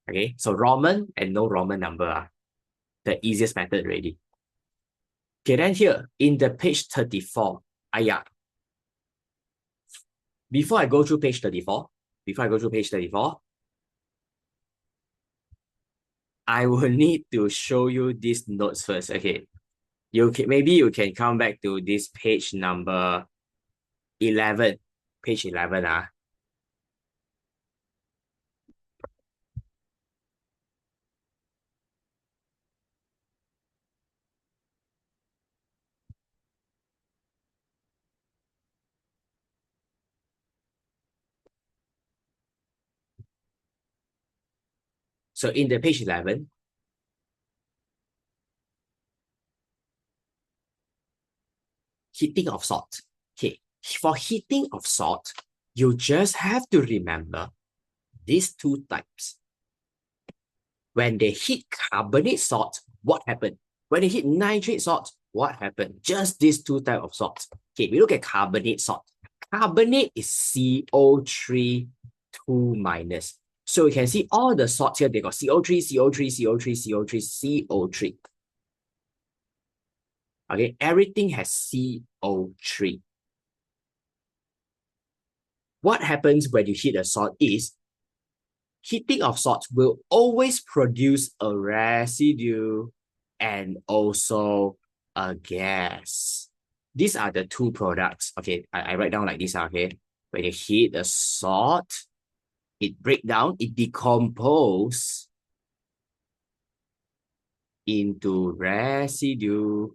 Okay, so Roman and no Roman number are the easiest method already. Okay, then here in the page 34, before I go through page 34, I will need to show you these notes first. Okay, maybe you can come back to this page number 11. Page 11. So in the page 11, heating of salt. Okay, for heating of salt, you just have to remember these two types. When they heat carbonate salt, what happened? When they heat nitrate salt, what happened? Just these two types of salts. Okay, we look at carbonate salt. Carbonate is CO3 2 minus. So you can see all the salts here, they got CO3, CO3, CO3, CO3, CO3. Okay, everything has CO3. What happens when you heat a salt is heating of salts will always produce a residue and also a gas. These are the two products. Okay, I write down like this. Okay, when you heat the salt, it break down, it decompose into residue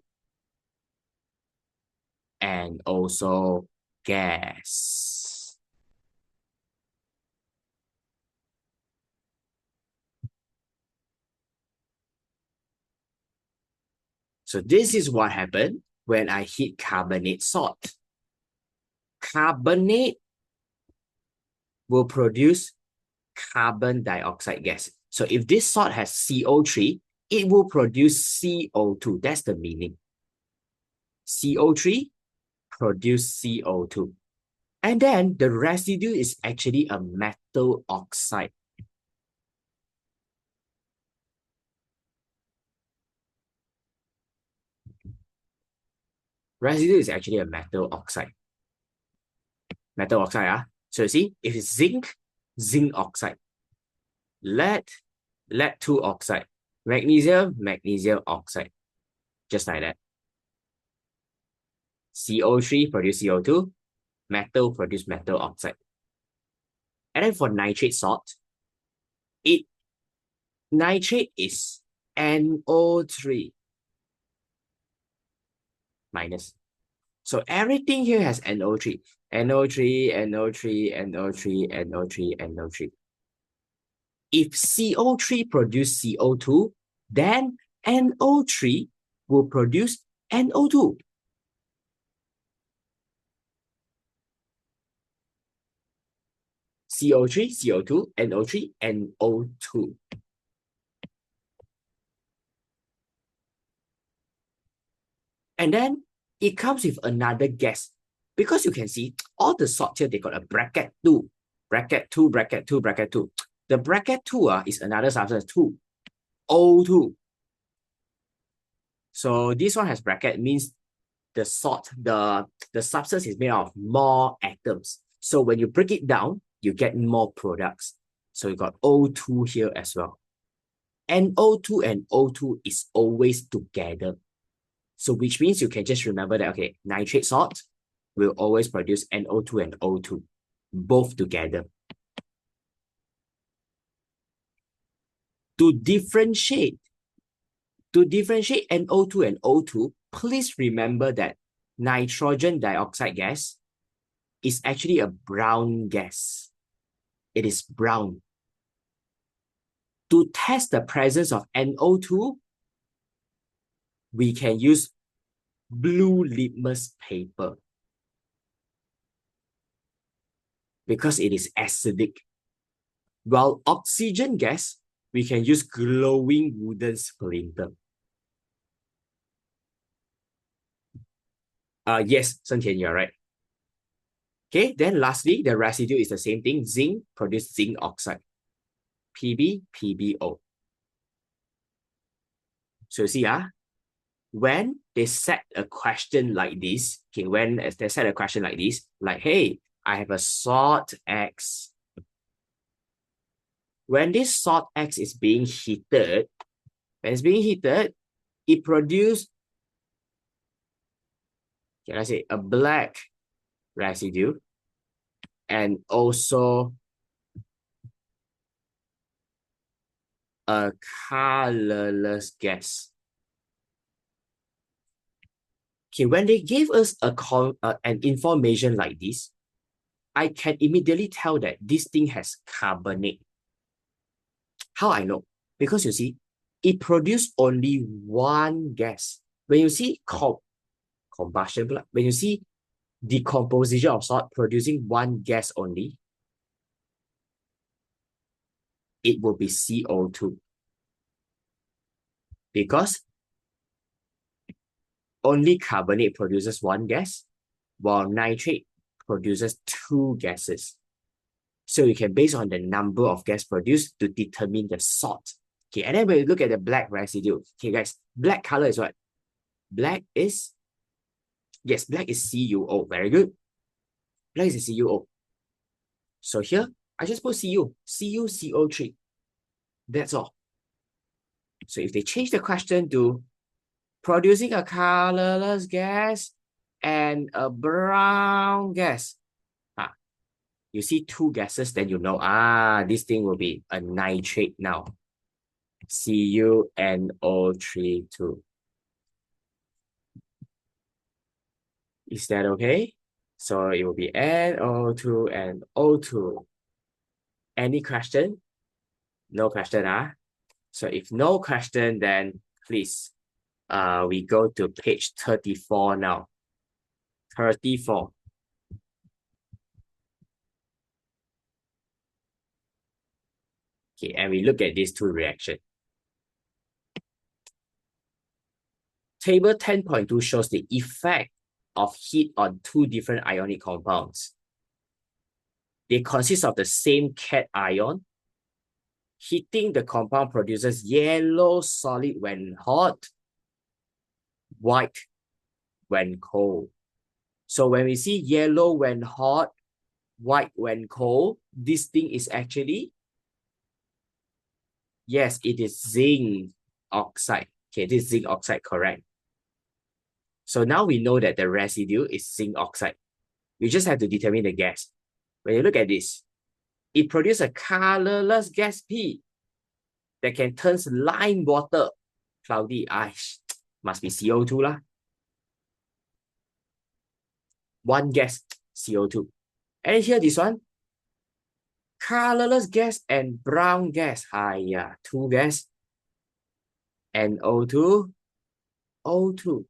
and also gas. So this is what happened when I heat carbonate salt. Carbonate will produce carbon dioxide gas. So if this salt has CO3, it will produce CO2. That's the meaning. CO3 produce CO2. And then the residue is actually a metal oxide. Residue is actually a metal oxide. Metal oxide. So you see, if it's zinc, zinc oxide. Lead, lead 2 oxide. Magnesium, magnesium oxide. Just like that. CO3 produce CO2. Metal produce metal oxide. And then for nitrate salt, nitrate is NO3 minus. So everything here has NO3. NO3, NO3, NO3, NO3, NO3. If CO3 produce CO2, then NO3 will produce NO2. CO3, CO2, NO3, NO2. And then it comes with another gas. Because you can see all the salt here, they got a bracket 2, bracket 2, bracket 2, bracket 2. The bracket 2 is another substance 2, O2. So this one has bracket, means the salt, the substance is made of more atoms. So when you break it down, you get more products. So you got O2 here as well. NO2 and O2 is always together. So which means you can just remember that, okay, nitrate salt will always produce NO2 and O2, both together. To differentiate NO2 and O2, please remember that nitrogen dioxide gas is actually a brown gas. It is brown. To test the presence of NO2, we can use blue litmus paper because it is acidic. While oxygen gas, we can use glowing wooden splinter. Yes, Sun Tian, you're right. Okay, then lastly, the residue is the same thing. Zinc produce zinc oxide. Pb, PbO. So you see, when they set a question like this, okay, when they set a question like this, like, hey, I have a salt X. When this salt X is being heated, it produces, can I say, a black residue and also a colorless gas. Okay, when they gave us an information like this, I can immediately tell that this thing has carbonate. How I know? Because you see, it produced only one gas. When you see combustion, when you see decomposition of salt producing one gas only, it will be CO2. Because only carbonate produces one gas, while nitrate produces two gases. So you can base on the number of gas produced to determine the salt. Okay, and then when you look at the black residue, okay, guys, black color is what? Black is, yes, black is CuO. Very good. Black is CuO. So here, I just put CuCO3. That's all. So if they change the question to producing a colorless gas and a brown gas, you see two gases, then you know, this thing will be a nitrate now. CuNO3 2. Is that okay? So it will be NO2 and O2. Any question? No question, So if no question, then please, we go to page 34 now. 34. Okay, and we look at these two reactions. Table 10.2 shows the effect of heat on two different ionic compounds. They consist of the same cation. Heating the compound produces yellow solid when hot, white when cold. So when we see yellow when hot, white when cold, this thing is actually, yes, it is zinc oxide. Okay, this is zinc oxide, correct. So now we know that the residue is zinc oxide. We just have to determine the gas. When you look at this, it produces a colorless gas P that can turn lime water cloudy. Must be CO2 lah. One gas, CO2. And here this one, colorless gas and brown gas. Two gas. NO2, O2.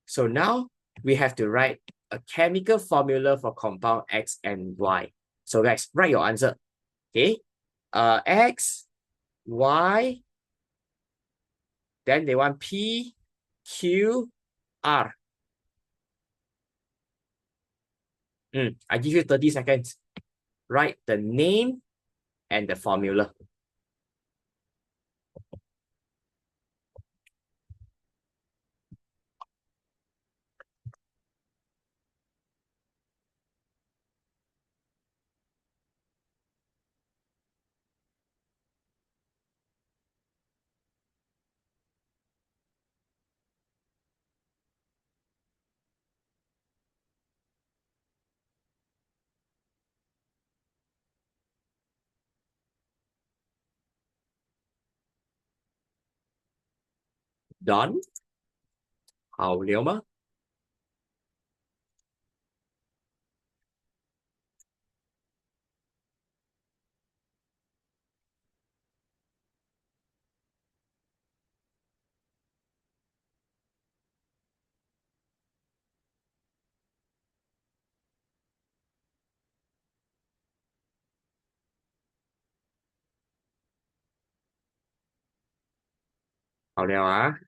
So now we have to write a chemical formula for compound X and Y. So guys, write your answer. Okay. X, Y, Then they want P, Q, R. I give you 30 seconds. Write the name and the formula. Done. 好了吗？好了啊。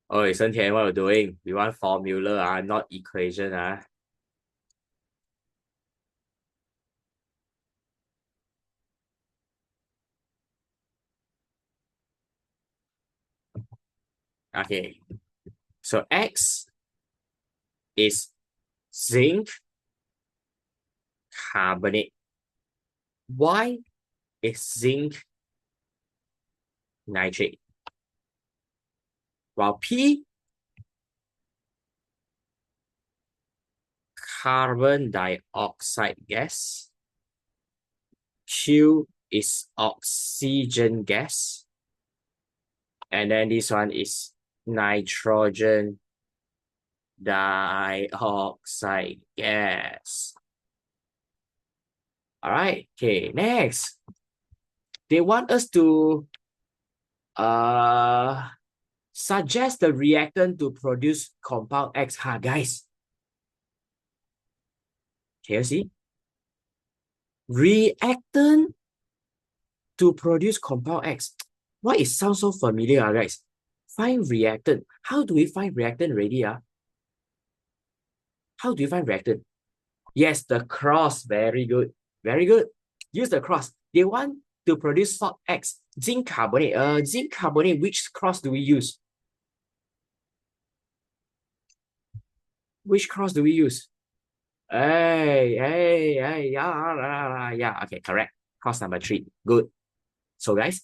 Oh, Sentian, what are you doing? We want formula, not equation. Okay. So X is zinc carbonate. Y is zinc nitrate. While P, carbon dioxide gas. Q is oxygen gas. And then this one is nitrogen dioxide gas. All right. Okay. Next, they want us to suggest the reactant to produce compound X. Guys, can you see? Reactant to produce compound X. Why it sounds so familiar, guys? Find reactant. How do we find reactant already? How do you find reactant? Yes, the cross. Very good. Very good. Use the cross. They want to produce salt X. Zinc carbonate. Zinc carbonate, which cross do we use? Which cross do we use? Hey, yeah. Okay, correct. Cross number 3. Good. So guys,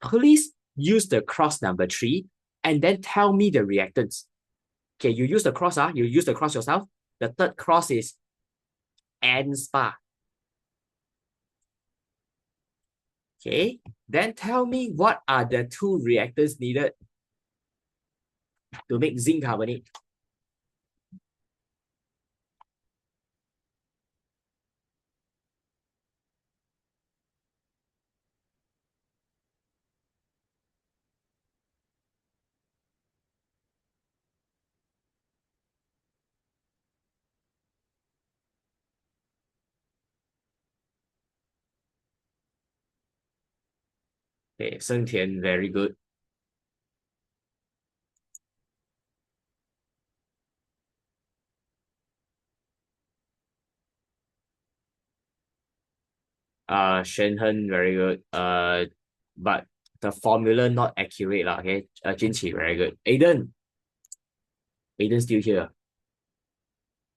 please use the cross number 3 and then tell me the reactants. Okay, you use the cross, you use the cross yourself. The third cross is N spa. Okay, then tell me what are the 2 reactants needed to make zinc carbonate. Okay, Seng Tian, very good. Shen Hen, very good. But the formula not accurate lah. Okay, Jinqi, very good. Aiden still here.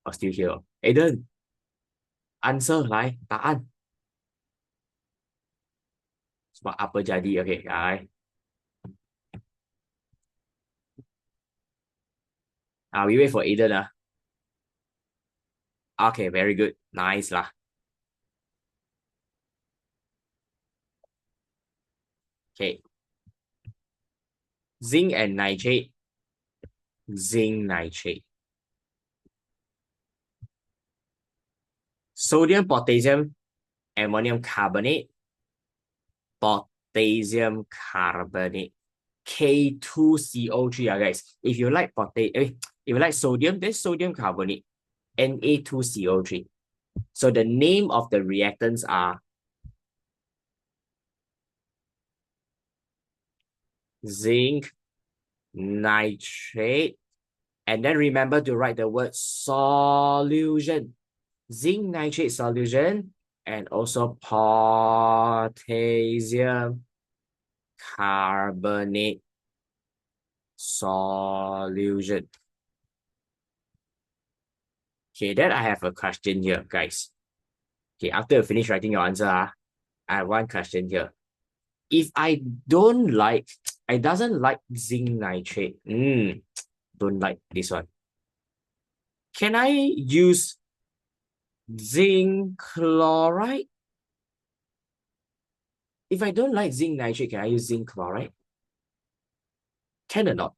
Oh, still here. Aiden, answer 来答案 sebab apa jadi? Okay, we wait for Aiden. Okay, very good. Nice lah. Okay. Zinc and nitrate. Zinc nitrate. Sodium, potassium, ammonium carbonate. Potassium carbonate. K2CO3, guys. If you like sodium, then sodium carbonate. Na2CO3. So the name of the reactants are zinc nitrate. And then remember to write the word solution. Zinc nitrate solution and also potassium carbonate solution. Okay, then I have a question here, guys. Okay, after you finish writing your answer, I have one question here. If I don't like, I doesn't like zinc nitrate. Don't like this one. Can I use zinc chloride? If I don't like zinc nitrate, can I use zinc chloride? Can or not?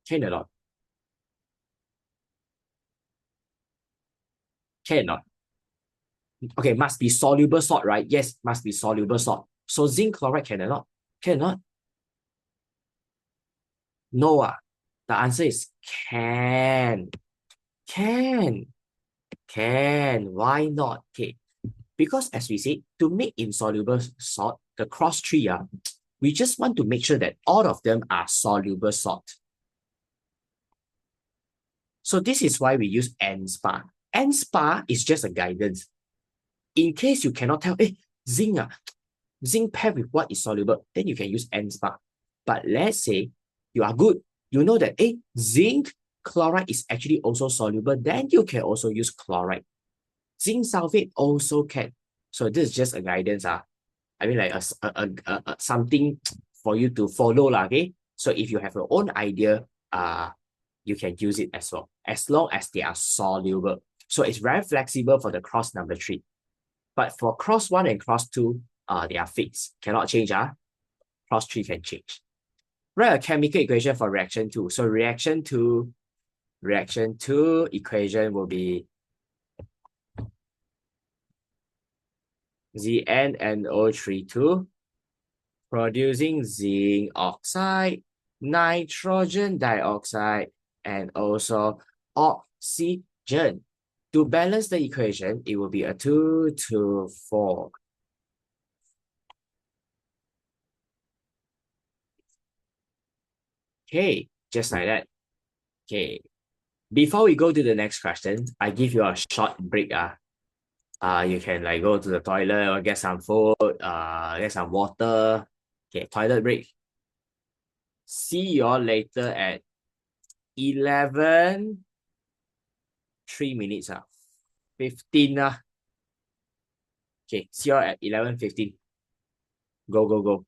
Can or not? Can or not? Okay, must be soluble salt, right? Yes, must be soluble salt. So zinc chloride can or not? Can or not? No. The answer is can. Can. Can. Why not? Okay. Because as we said, to make insoluble salt, the cross tree, we just want to make sure that all of them are soluble salt. So this is why we use N-SPA. N-SPA is just a guidance. In case you cannot tell, zinc, zinc paired with what is soluble, then you can use N-SPA. But let's say you are good. You know that, zinc chloride is actually also soluble, then you can also use chloride. Zinc sulfate also can. So this is just a guidance. I mean, like something for you to follow, okay? So if you have your own idea, you can use it as well, as long as they are soluble. So it's very flexible for the cross number 3. But for cross 1 and cross 2, they are fixed. Cannot change. Cross 3 can change. Write a chemical equation for reaction 2. So reaction 2 equation will be ZnNO32 producing zinc oxide, nitrogen dioxide, and also oxygen. To balance the equation, it will be a 2 to 4. Okay, just like that. Okay. Before we go to the next question, I give you a short break. You can like go to the toilet or get some food, get some water. Okay, toilet break. See you all later at 11, 3 minutes. 15. Okay, see you all at 11:15. Go, go, go.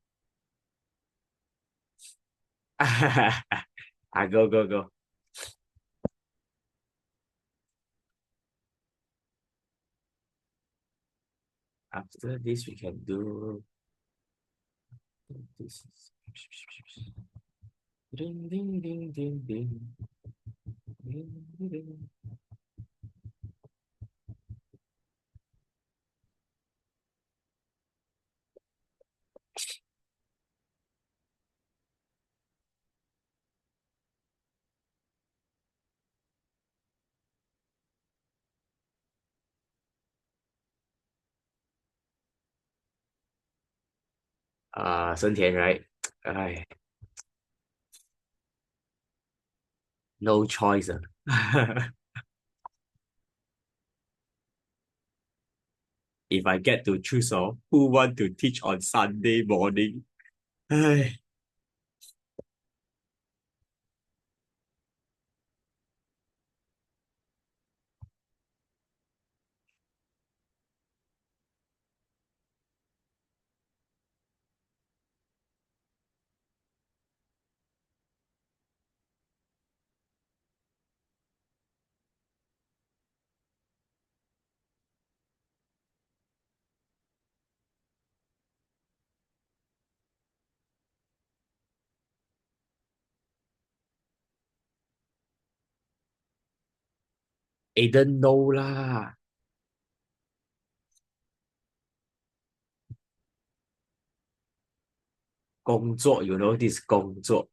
Go, go, go. After this, we can do this. Ding, ding, ding, ding, ding. Ding, ding. Sun Tian, right? No choice. If I get to choose, who want to teach on Sunday morning? Aiden, no lah. 工作 you know this 工作。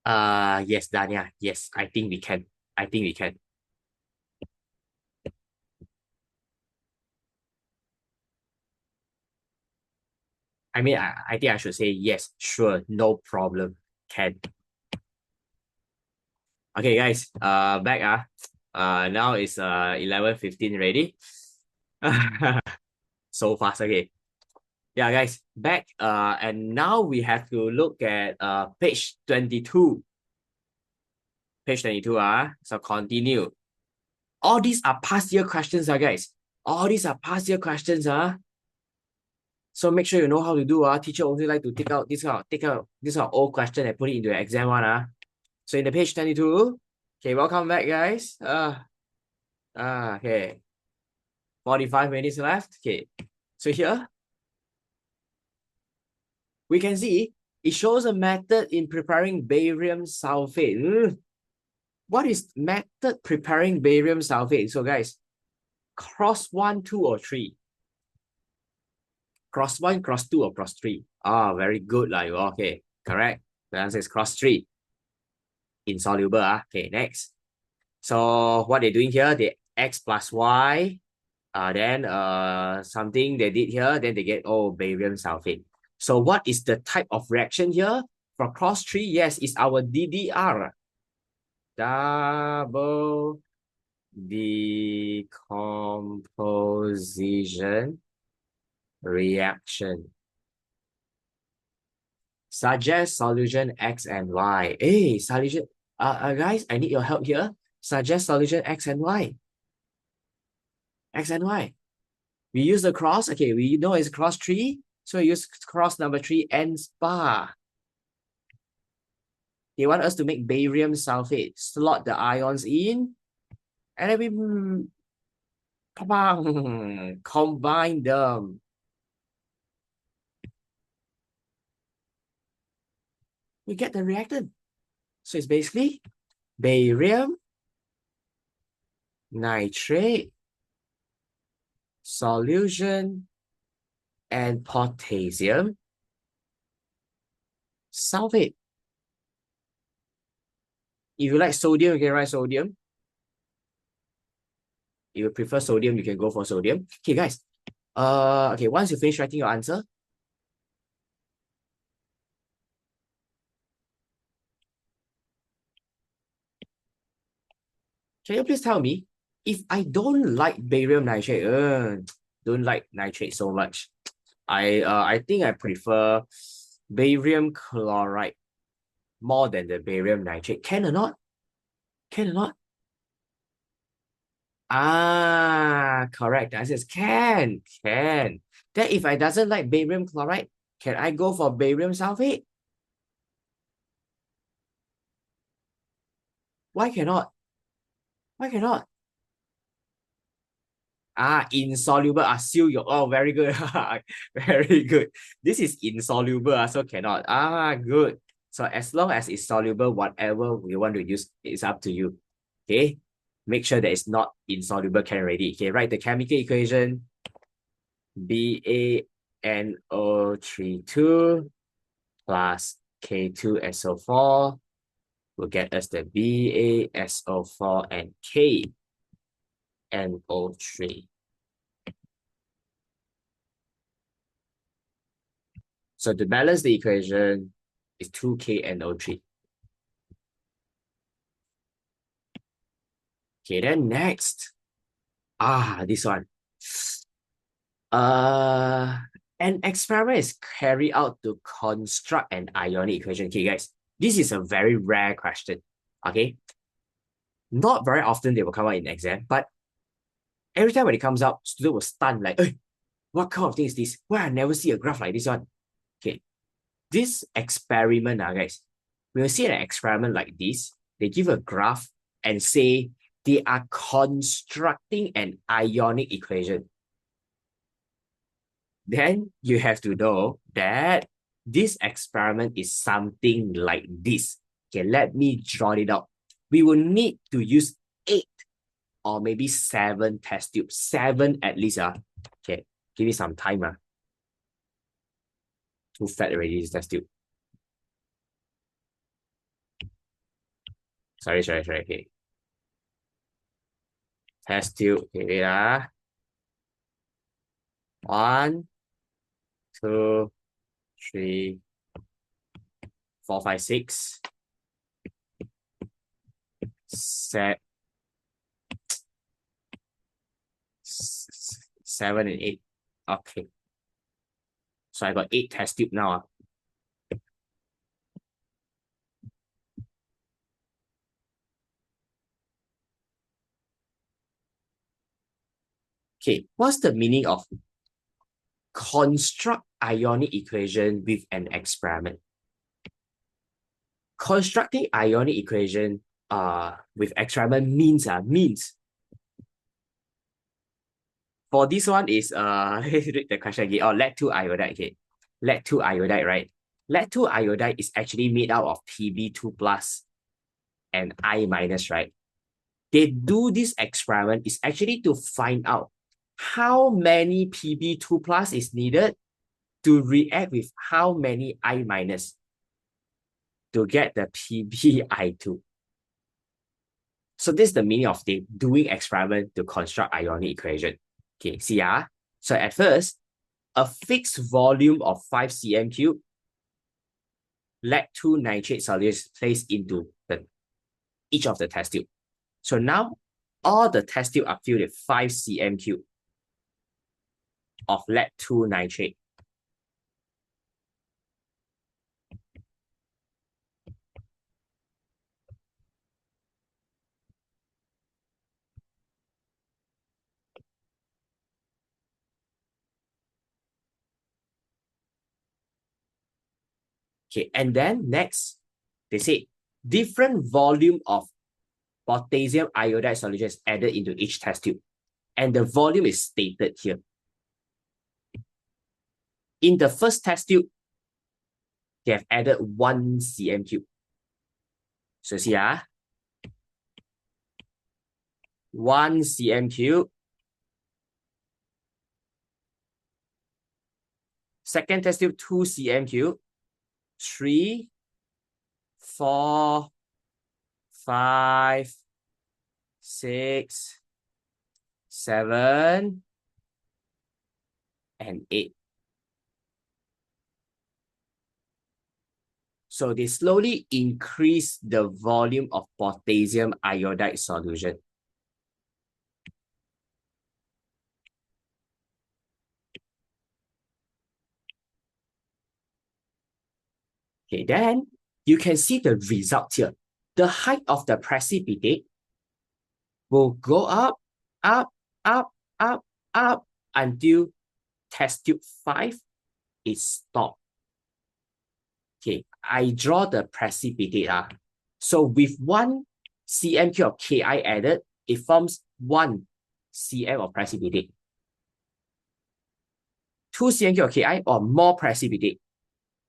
Yes, Dania. Yes, I think we can. I think we can. I mean, I think I should say yes, sure, no problem. Can. Okay, guys. Back. Now it's 11:15 ready. So fast. Okay. Yeah, guys. Back. And now we have to look at page 22. Page 22. So continue. All these are past year questions, guys. All these are past year questions. So make sure you know how to do. Teacher only like to take out this kind of old question and put it into the exam one. So in the page 22. Okay, welcome back, guys. Okay. 45 minutes left. Okay. So here we can see it shows a method in preparing barium sulfate. What is method preparing barium sulfate? So guys, cross 1, 2, or 3. Cross 1, cross 2, or cross 3. Very good. Okay, correct. The answer is cross 3. Insoluble. Okay, next. So what they're doing here, they x plus y. Then something they did here, then they get barium sulfate. So what is the type of reaction here? For cross 3, yes, it's our DDR. Double decomposition reaction. Suggest solution X and Y. Hey, solution. Guys, I need your help here. Suggest solution X and Y. X and Y. We use the cross. Okay, we know it's cross 3. So we use cross number 3 and spa. They want us to make barium sulfate. Slot the ions in. And then we combine them. We get the reactant. So it's basically barium nitrate solution and potassium sulfate. If you like sodium, you can write sodium. If you prefer sodium, you can go for sodium. Okay, guys. Okay, once you finish writing your answer, can you please tell me if I don't like barium nitrate, don't like nitrate so much. I think I prefer barium chloride more than the barium nitrate. Can or not? Can or not? Correct. The answer is can. Can. Then if I doesn't like barium chloride, can I go for barium sulfate? Why cannot? Why cannot? Insoluble. Seal your. Oh, very good. Very good. This is insoluble, so cannot. Good. So as long as it's soluble, whatever we want to use, it's up to you. Okay. Make sure that it's not insoluble can already. Okay, write the chemical equation. BaNO32 plus K2SO4 will get us the BaSO4 and KNO3. So to balance the equation is 2KNO3. Okay, then next. This one. An experiment is carried out to construct an ionic equation. Okay, guys, this is a very rare question. Okay, not very often they will come out in exam, but every time when it comes out, student will stun like, hey, what kind of thing is this? Why I never see a graph like this one? Okay, this experiment, guys, when you see an experiment like this, they give a graph and say they are constructing an ionic equation. Then you have to know that this experiment is something like this. Okay, let me draw it out. We will need to use 8 or maybe 7 test tubes. 7 at least. Okay, give me some time. Too fat already, this test tube. Sorry. Okay. Test tube. Okay, wait. 1, 2, 3, 4, 5, 6, 7 and 8. Okay. So I got 8 test tube now. Okay, what's the meaning of construct ionic equation with an experiment? Constructing ionic equation with experiment means for this one is read the question again. Lead-2 iodide. Okay. Lead-2 iodide, right? Lead-2 iodide is actually made out of Pb2 plus and I minus, right? They do this experiment is actually to find out how many Pb2 plus is needed to react with how many I minus to get the PbI2. So this is the meaning of the doing experiment to construct ionic equation. Okay, see. So at first, a fixed volume of 5 cm cube lead-2 nitrate solution placed into each of the test tube. So now all the test tube are filled with 5 cm cube of lead-2 nitrate. Okay, and then next, they say different volume of potassium iodide solution is added into each test tube. And the volume is stated here. In the first test tube, they have added 1 cm cube. So see, 1 cm cube. Second test tube, 2 cm cube. 3, 4, 5, 6, 7, and 8. So they slowly increase the volume of potassium iodide solution. Okay, then you can see the result here. The height of the precipitate will go up, up, up, up, up until test tube 5 is stopped. Okay, I draw the precipitate. So with 1 cm cube of Ki added, it forms 1 cm of precipitate. 2 cm cube of Ki or more precipitate.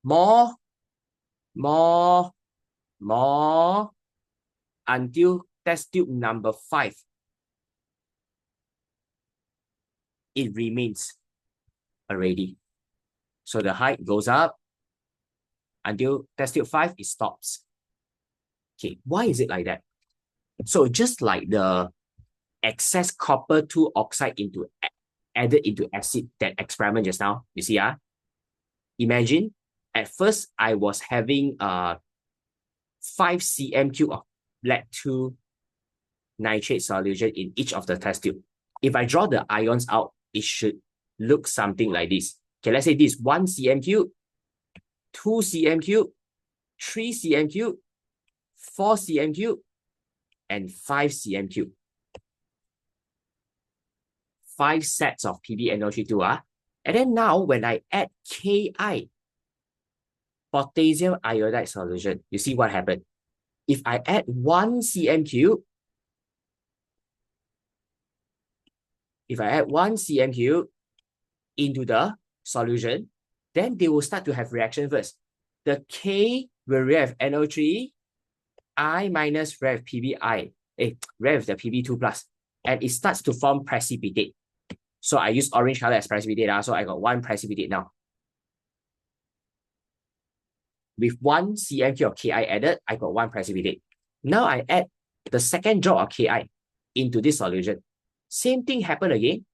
More, until test tube number 5. It remains already. So the height goes up until test tube 5, it stops. Okay, why is it like that? So just like the excess copper 2 oxide added into acid, that experiment just now, you see, imagine at first I was having 5 cm cube of lead-2 nitrate solution in each of the test tube. If I draw the ions out, it should look something like this. Okay, let's say this 1 cm cube, 2 cm cube, 3 cm cube, 4 cm cube, and 5 cm cube. 5 sets of PbNO3 And then now when I add Ki, potassium iodide solution, you see what happened? If I add 1 cm cube, into the solution, then they will start to have reaction first. The K will react with NO3, I minus react with PBI, react with the Pb2 plus, and it starts to form precipitate. So I use orange color as precipitate, so I got 1 precipitate now. With 1 cm cube of Ki added, I got 1 precipitate. Now I add the second drop of Ki into this solution. Same thing happen again.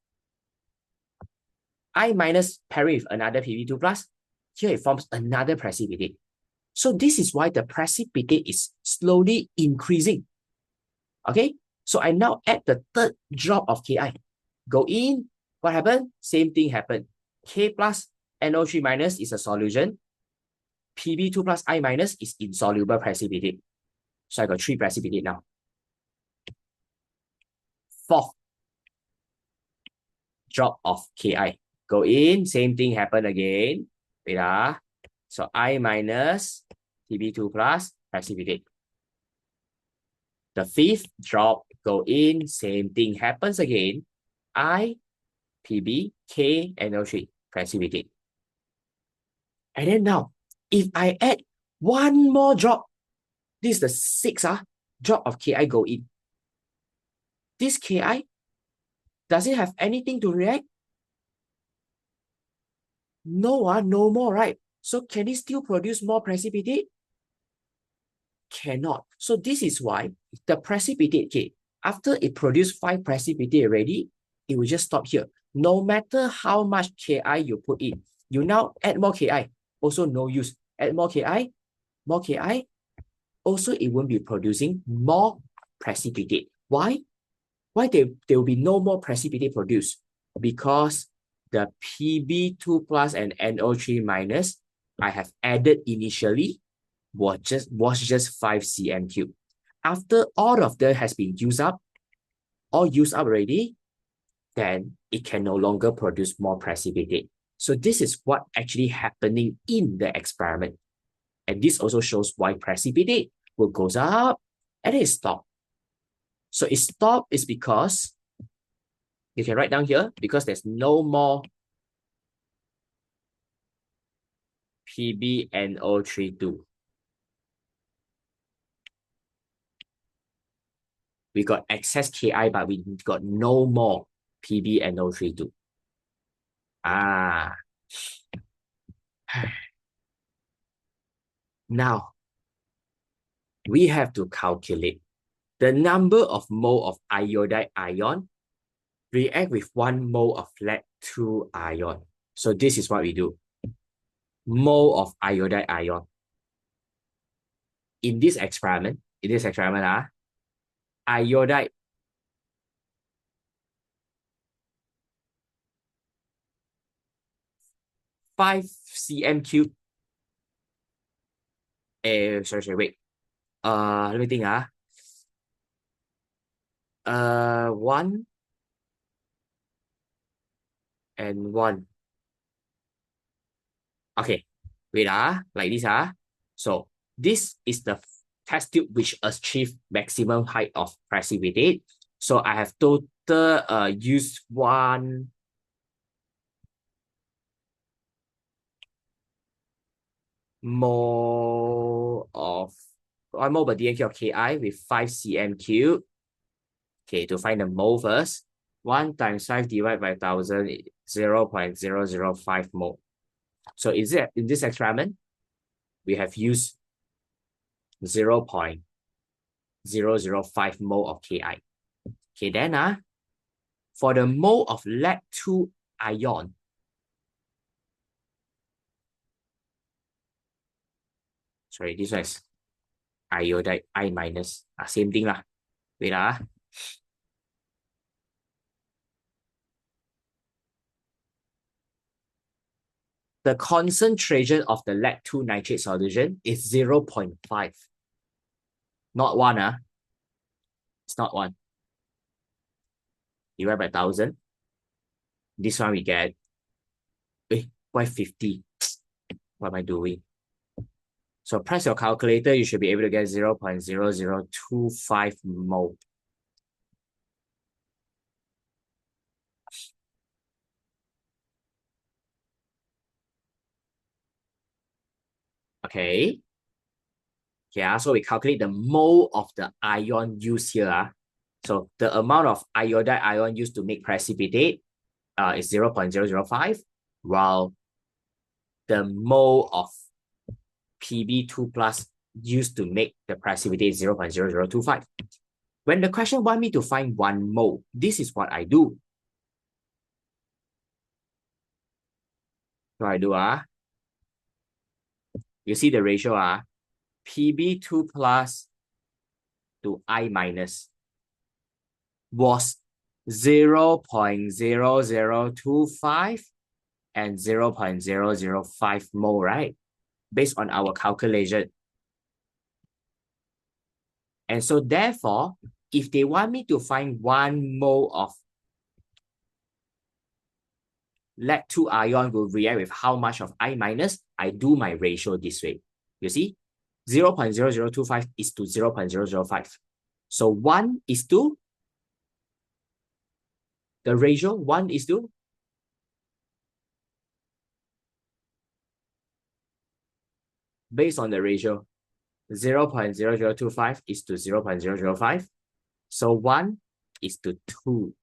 I minus pairing with another Pb2 plus. Here it forms another precipitate. So this is why the precipitate is slowly increasing. Okay, so I now add the third drop of Ki. Go in, what happened? Same thing happened. K plus NO3 minus is a solution. Pb2 plus I minus is insoluble precipitate. So I got 3 precipitate now. Fourth drop of Ki. Go in, same thing happen again. Wait, so I minus Pb2 plus precipitate. The fifth drop, go in, same thing happens again. I, Pb, K, NO3 precipitate. And then now, if I add one more drop, this is the sixth drop of Ki go in. This Ki, does it have anything to react? No, no more, right? So can it still produce more precipitate? Cannot. So this is why the precipitate, okay, after it produced 5 precipitate already, it will just stop here. No matter how much Ki you put in, you now add more Ki, also no use. Add more Ki, also it won't be producing more precipitate. Why? Why there will be no more precipitate produced? Because the Pb2 plus and NO3 minus I have added initially was just 5 cm cube. After all of them has been used up already, then it can no longer produce more precipitate. So this is what actually happening in the experiment. And this also shows why precipitate will goes up and it stop. So it stop is because you can write down here because there's no more PbNO32. We got excess Ki, but we got no more PbNO32. Now, we have to calculate the number of mole of iodide ion react with 1 mole of lead-2 ion. So this is what we do. Mole of iodide ion. In this experiment, iodide five cm cube. Sorry, wait. Let me think. 1 and 1. Okay, wait, like this. So this is the test tube which achieve maximum height of precipitate. So I have total used 1 mole of 1 mole per dnq of Ki with 5 cm cube. Okay, to find the mole first, 1 times 5 divided by 1000 is 0.005 mole. So is it in this experiment, we have used 0.005 mole of Ki. Okay, then for the mole of lead-2 ion, sorry, this one is iodide I minus. Same thing lah. Wait, the concentration of the lead-2 nitrate solution is 0.5. Not 1, It's not 1. Divided by 1000. This one we get, why 50? What am I doing? So press your calculator, you should be able to get 0.0025 mole. Okay. Yeah, so we calculate the mole of the ion used here. So the amount of iodide ion used to make precipitate is 0.005, while the mole of Pb2 plus used to make the precipitate 0.0025. When the question want me to find 1 mole, this is what I do. So I do, you see the ratio, Pb2 plus to I minus was 0.0025 and 0.005 mole, right? Based on our calculation. And so therefore, if they want me to find 1 mole of lead-2 ion will react with how much of I minus, I do my ratio this way. You see, 0.0025 is to 0.005. So 1 is to, the ratio 1 is to, based on the ratio, 0.0025 is to 0.005. So 1 is to 2.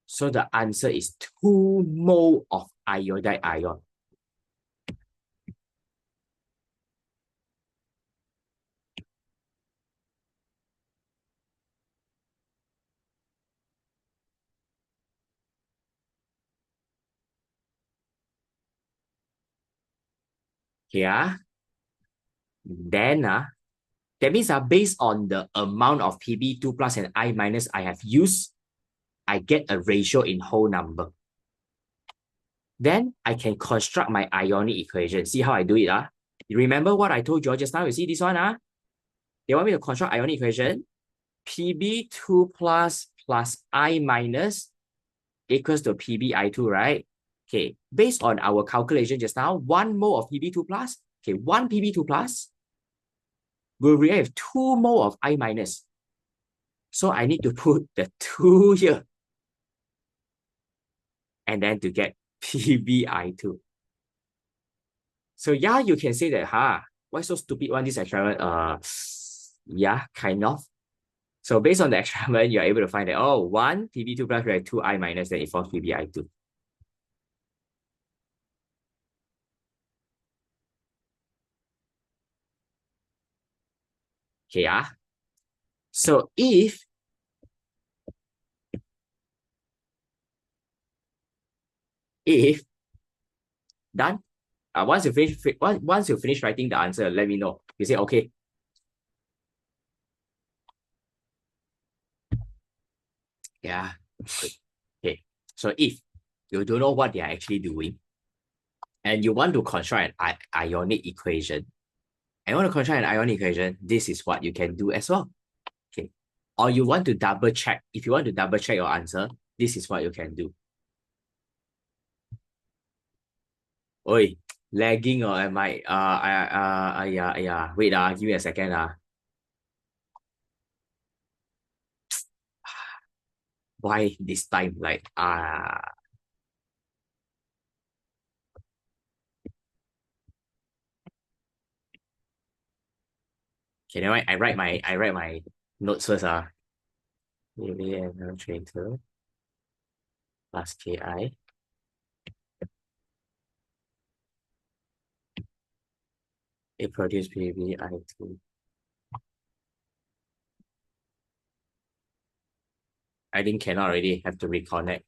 So the answer is 2 mole of iodide ion. Here, then that means based on the amount of Pb2 plus and I minus I have used, I get a ratio in whole number. Then I can construct my ionic equation. See how I do it? You remember what I told you just now? You see this one? They want me to construct ionic equation. Pb2 plus I minus equals to PbI2, right? Okay, based on our calculation just now, 1 mole of Pb2 plus, okay, 1 Pb2 plus will react with 2 mole of I minus. So I need to put the 2 here. And then to get PbI2. So yeah, you can say that, why so stupid one, this experiment? Yeah, kind of. So based on the experiment, you're able to find that, 1 Pb2 plus react 2 I minus, then it forms PbI2. Okay, so if done, once you finish writing the answer, let me know. You say okay. Yeah. Okay. So if you don't know what they are actually doing, and you want to construct an ionic equation, this is what you can do as well. Okay. Or you want to double check. If you want to double check your answer, this is what you can do. Oi, lagging or am I yeah. Wait, give me a second. Why this time? Like okay, never mind. I write my notes first. Maybe another traitor plus KI. It produced PBI2. I think cannot already. Have to reconnect.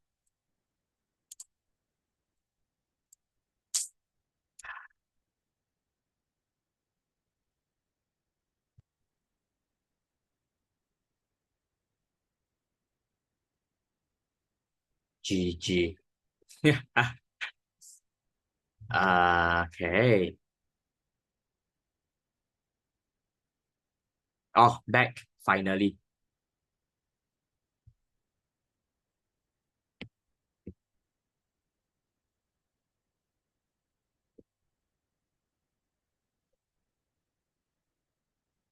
GG. Okay. Oh, back finally.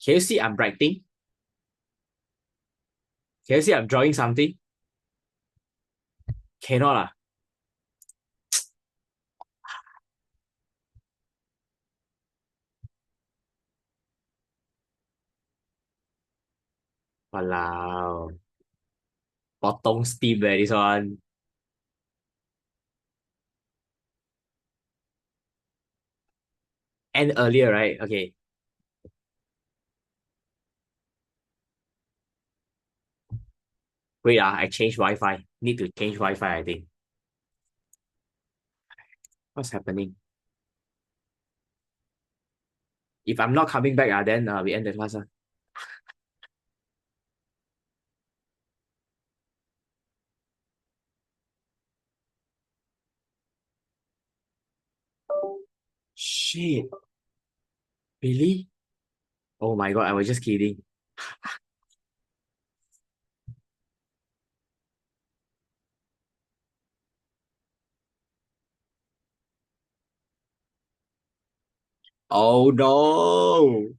Can you see I'm writing? Can you see I'm drawing something? Cannot. Walao. Potong steam this one. end earlier, right? Okay. Wait, I changed Wi-Fi. Need to change Wi-Fi, I think. What's happening? If I'm not coming back, then we end the class. Shit. Really? Oh my God, I was just kidding. Oh no.